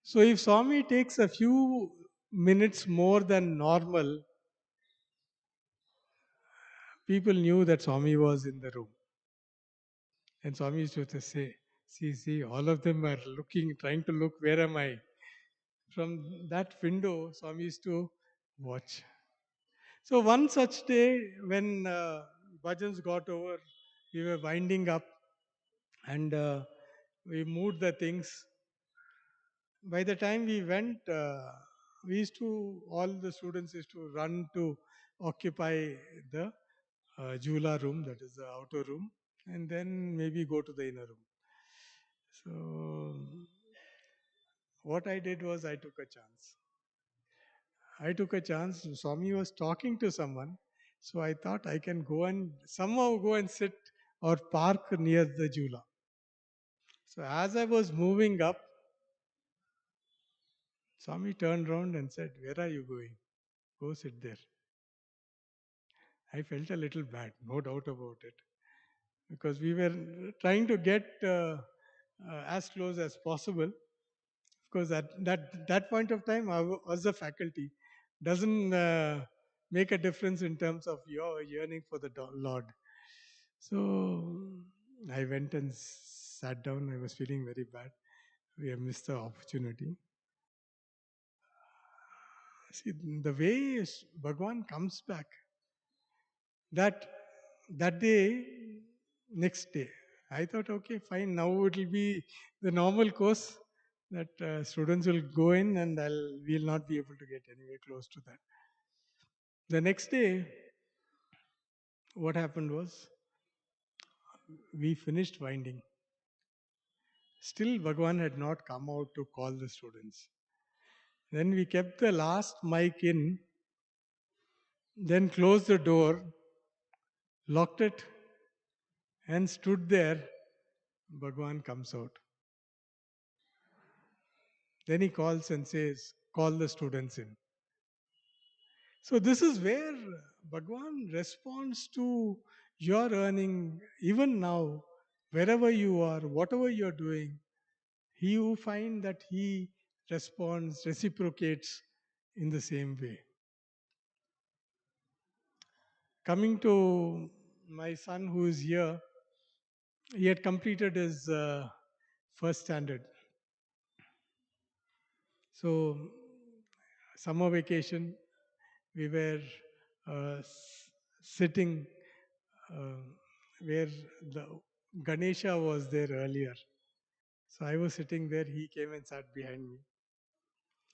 Speaker 3: So if Swami takes a few minutes more than normal, people knew that Swami was in the room. And Swami used to say, see, all of them are looking, trying to look, where am I? From that window, Swami used to watch. So one such day when bhajans got over, we were winding up, and we moved the things. By the time we went, all the students used to run to occupy the Jula room, that is the outer room, and then maybe go to the inner room. So what I did was I took a chance. Swami was talking to someone, so I thought I can somehow go and sit or park near the Jula. So as I was moving up, Swami turned around and said, "Where are you going? Go sit there." I felt a little bad, no doubt about it, because we were trying to get as close as possible. Of course, at that point of time, I was a faculty. Doesn't make a difference in terms of your yearning for the Lord. So I went and sat down. I was feeling very bad. We have missed the opportunity. See, the way Bhagavan comes back, that day, next day, I thought, okay, fine, now it will be the normal course that students will go in, and we'll not be able to get anywhere close to that. The next day, what happened was, we finished winding. Still, Bhagavan had not come out to call the students. Then we kept the last mic in, then closed the door, locked it, and stood there. Bhagavan comes out. Then he calls and says, "Call the students in." So this is where Bhagavan responds to your earning even now, wherever you are, whatever you're doing. You find that he responds, reciprocates in the same way. Coming to my son who is here, he had completed his first standard. So, summer vacation, we were sitting uh, where the Ganesha was there earlier. So I was sitting there, he came and sat behind me.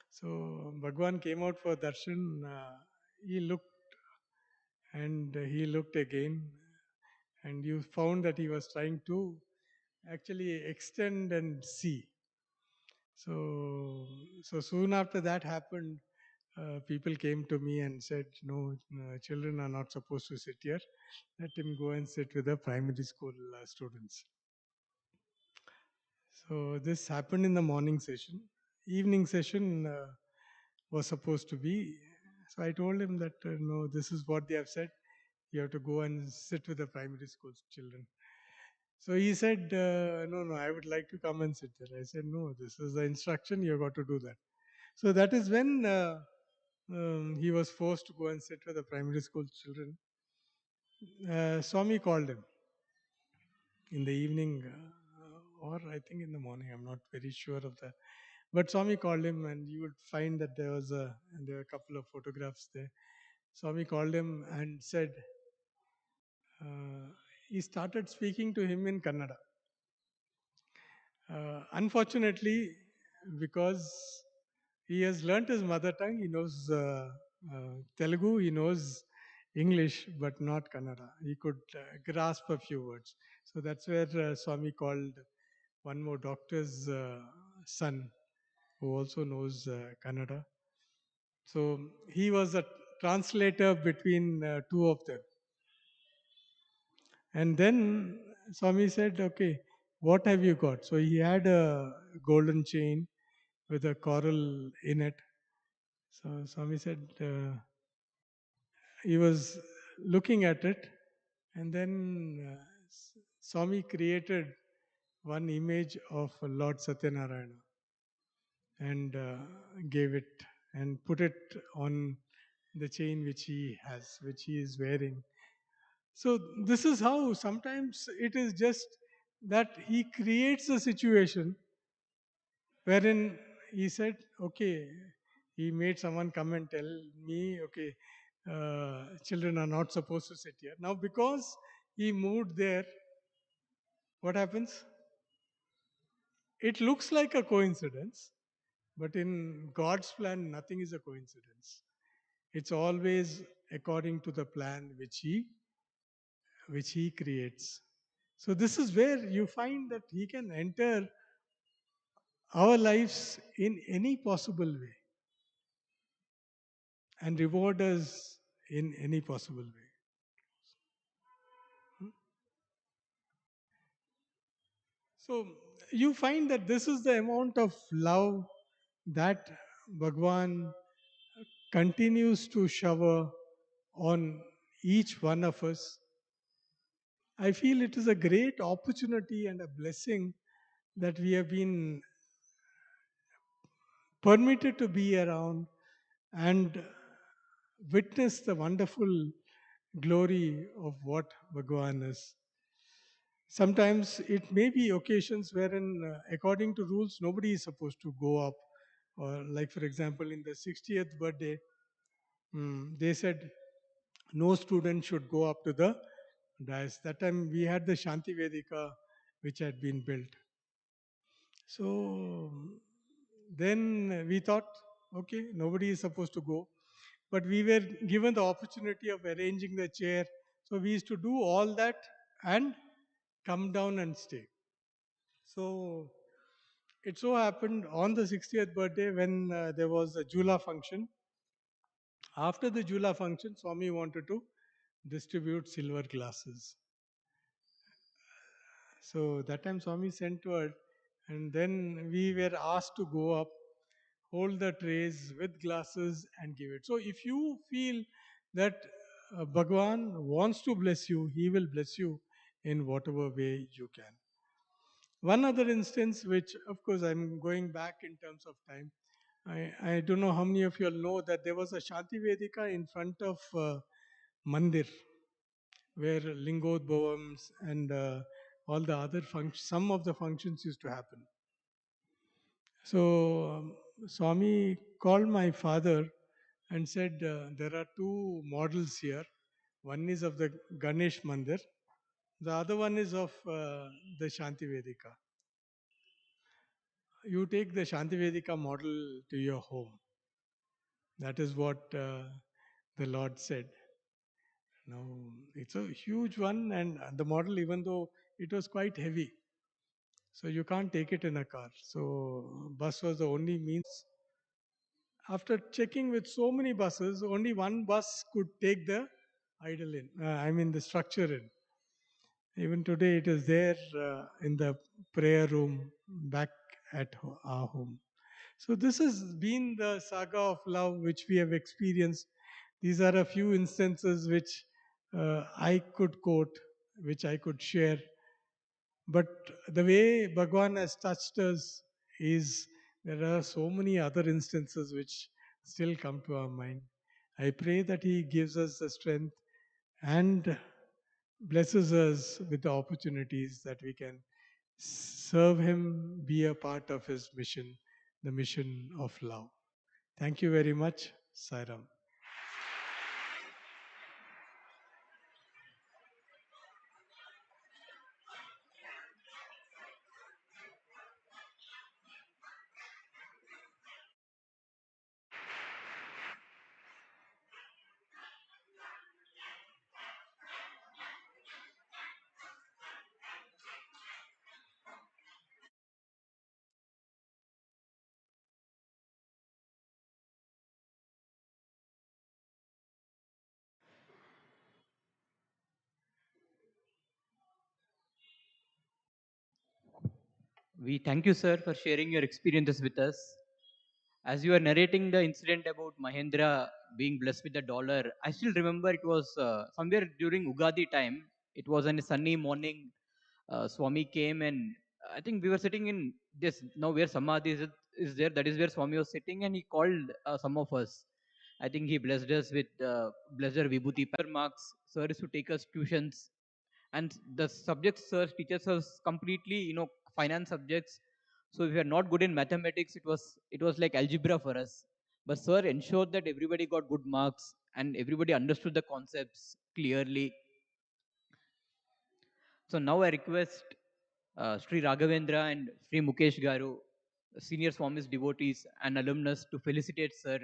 Speaker 3: So Bhagwan came out for darshan, he looked and he looked again, and you found that he was trying to actually extend and see. So soon after that happened, people came to me and said, "No, children are not supposed to sit here. Let him go and sit with the primary school students." So this happened in the morning session. Evening session was supposed to be. So I told him that no, this is what they have said. You have to go and sit with the primary school children. So he said, no, no, I would like to come and sit there. I said, no, this is the instruction. You have got to do that. So that is when he was forced to go and sit with the primary school children. Swami called him in the evening, or I think in the morning. I'm not very sure of that. But Swami called him, and you would find that there were a couple of photographs there. Swami called him and said, he started speaking to him in Kannada. Unfortunately, because he has learnt his mother tongue, he knows Telugu, he knows English, but not Kannada. He could grasp a few words. So that's where Swami called one more doctor's son who also knows Kannada. So he was a translator between two of them. And then Swami said, okay, what have you got? So he had a golden chain with a coral in it. So Swami said, he was looking at it, and then Swami created one image of Lord Satyanarayana and gave it and put it on the chain which he has, which he is wearing. So this is how sometimes it is just that he creates a situation wherein he said, okay, he made someone come and tell me, okay, children are not supposed to sit here. Now, because he moved there, what happens? It looks like a coincidence, but in God's plan, nothing is a coincidence. It's always according to the plan which he creates. So this is where you find that he can enter our lives in any possible way and reward us in any possible way. So you find that this is the amount of love that Bhagwan continues to shower on each one of us. I feel it is a great opportunity and a blessing that we have been permitted to be around and witness the wonderful glory of what Bhagavan is. Sometimes it may be occasions wherein, according to rules, nobody is supposed to go up. Or, like for example, in the 60th birthday, they said no student should go up to the dais. That time we had the Shanti Vedika which had been built. So then we thought, okay, nobody is supposed to go. But we were given the opportunity of arranging the chair. So we used to do all that and come down and stay. So it so happened on the 60th birthday when there was a Jula function. After the Jula function, Swami wanted to distribute silver glasses. So that time Swami sent word, and then we were asked to go up. hold the trays with glasses and give it. So if you feel that Bhagavan wants to bless you, he will bless you in whatever way you can. One other instance, which of course I'm going back in terms of time, I don't know how many of you all know that there was a Shanti Vedika in front of Mandir, where Lingodbhavams and all the other functions, some of the functions used to happen. So Swami called my father and said, there are two models here. One is of the Ganesh Mandir, the other one is of the Shanti Vedika. You take the Shanti Vedika model to your home. That is what the Lord said. Now, it's a huge one, and the model, even though it was quite heavy, so you can't take it in a car. So, bus was the only means. After checking with so many buses, only one bus could take the idol in, the structure in. Even today, it is there in the prayer room back at our home. So, this has been the saga of love which we have experienced. These are a few instances which I could quote, which I could share. But the way Bhagwan has touched us is there are so many other instances which still come to our mind. I pray that He gives us the strength and blesses us with the opportunities that we can serve Him, be a part of His mission, the mission of love. Thank you very much. Sairam.
Speaker 4: We thank you, sir, for sharing your experiences with us. As you are narrating the incident about Mahendra being blessed with the dollar, I still remember it was somewhere during Ugadi time. It was on a sunny morning. Swami came, and I think we were sitting in this now where Samadhi is there. That is where Swami was sitting, and he called some of us. I think he blessed us with blessed Vibhuti marks. Sir is to take us tuitions, and the subjects sir teaches us completely, finance subjects. So if we are not good in mathematics, it was like algebra for us. But sir ensured that everybody got good marks and everybody understood the concepts clearly. So now I request Sri Raghavendra and Sri Mukesh Garu, senior Swami's devotees and alumnus, to felicitate sir.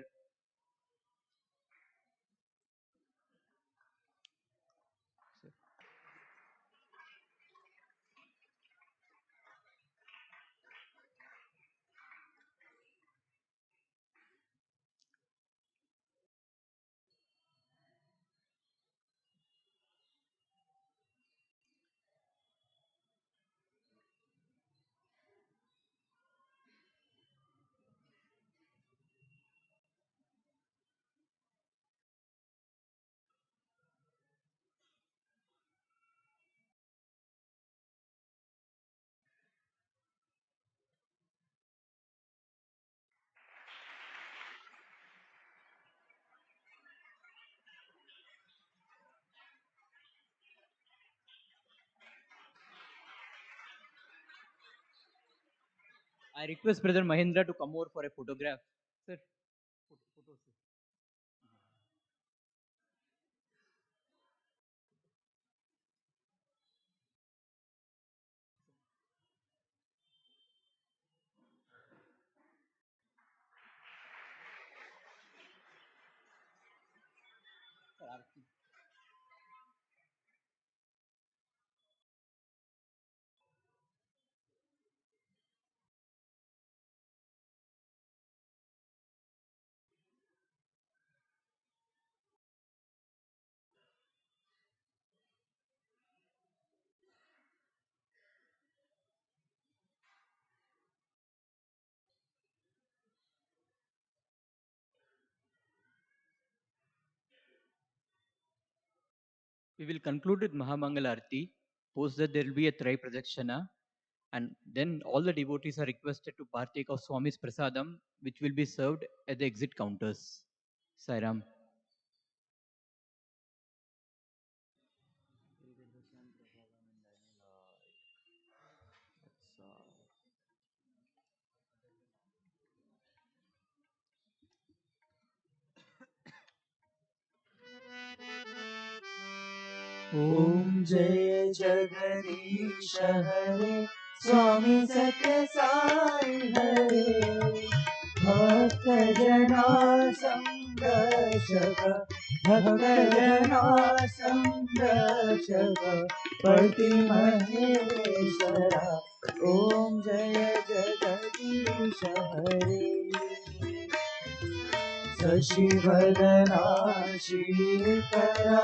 Speaker 4: I request Brother Mahendra to come over for a photograph. Sir, photo, sir. Sir, Aarti. We will conclude with Mahamangala Arti. Post that there will be a Trai Prajakshana, and then all the devotees are requested to partake of Swami's Prasadam, which will be served at the exit counters. Sairam.
Speaker 2: ॐ जय जगदीश हरे स्वामी सत्य साई हरे भक्त जना संरक्षक भक्त जना संरक्षक पति महेश्वरा ॐ जय जगदीश हरे शशिवदना श्रीकरा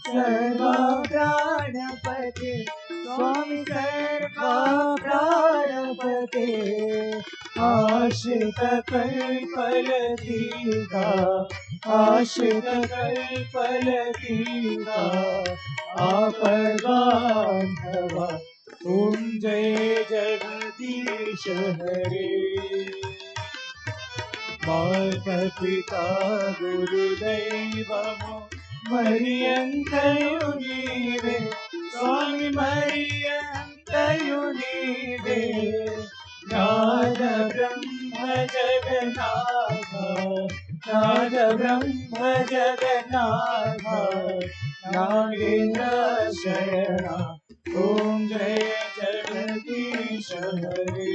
Speaker 2: सर्वा प्राणपते स्वामी सर्वा प्राणपते आश्रित कल्पलतीका आश्रित कल्पलतीका आपद्बान्धवा ॐ जय जगदीश हरे माता पिता गुरुदैवमो मरियन्तयु नीवे स्वामी मरियन्तयु नीवे नाद ब्रह्म जगन्नाथ नाद ब्रह्म जगन्नाथ नागेन्द्र शयना ॐ जय जगदीश हरे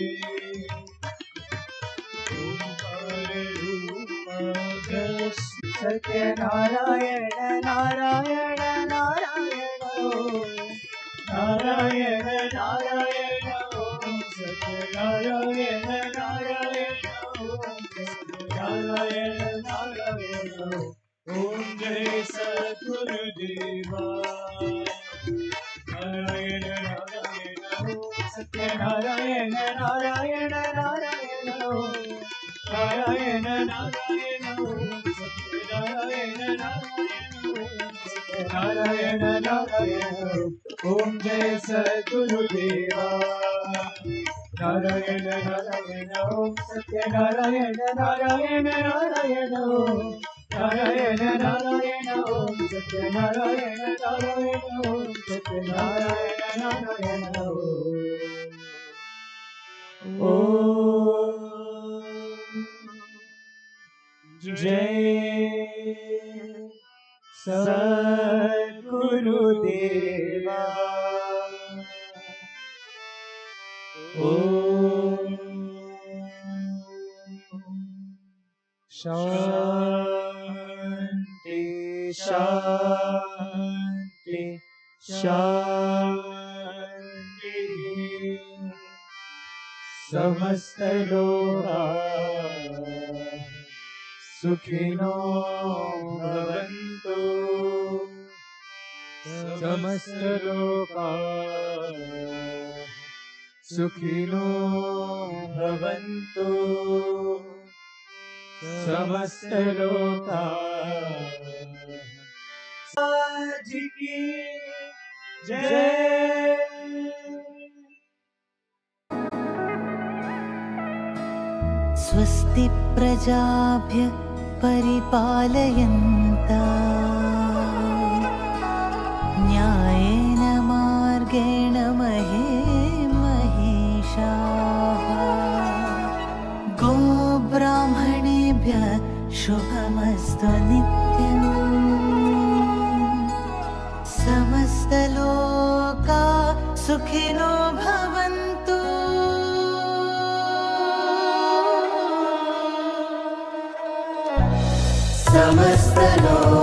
Speaker 2: सत्यनारायण नारायण नारायण नारायण नारायण सत्यनारायण नारायण सत्यनारायण नारायण ॐ जय सद्गुरुदेवा नारायण नारायण सत्यनारायण नारायण नारायण नारायण नारायण सत्यनारायण नारायण नारायण ॐ जय सद्गुरुदेवा नारायण नारायण सत्यनारायण नारायण नारायण नारायण नारायण सत्यनारायण नारायण सत्यनारायण नारायण जय सद्गुरुदेवा शांति शांति शांति समस्त लोका सुखिनो भवन्तु समस्त लोका सुखिनो भवन्तु समस्त लोका जी की जय।
Speaker 5: स्वस्ति प्रजाभ्य परिपालयन्ता न्यायेन मार्गेण महिषाः गोब्राह्मणेभ्यः शुभमस्तु नित्यम् समस्तलोका सुखिनो भवन्तु समस्तलोका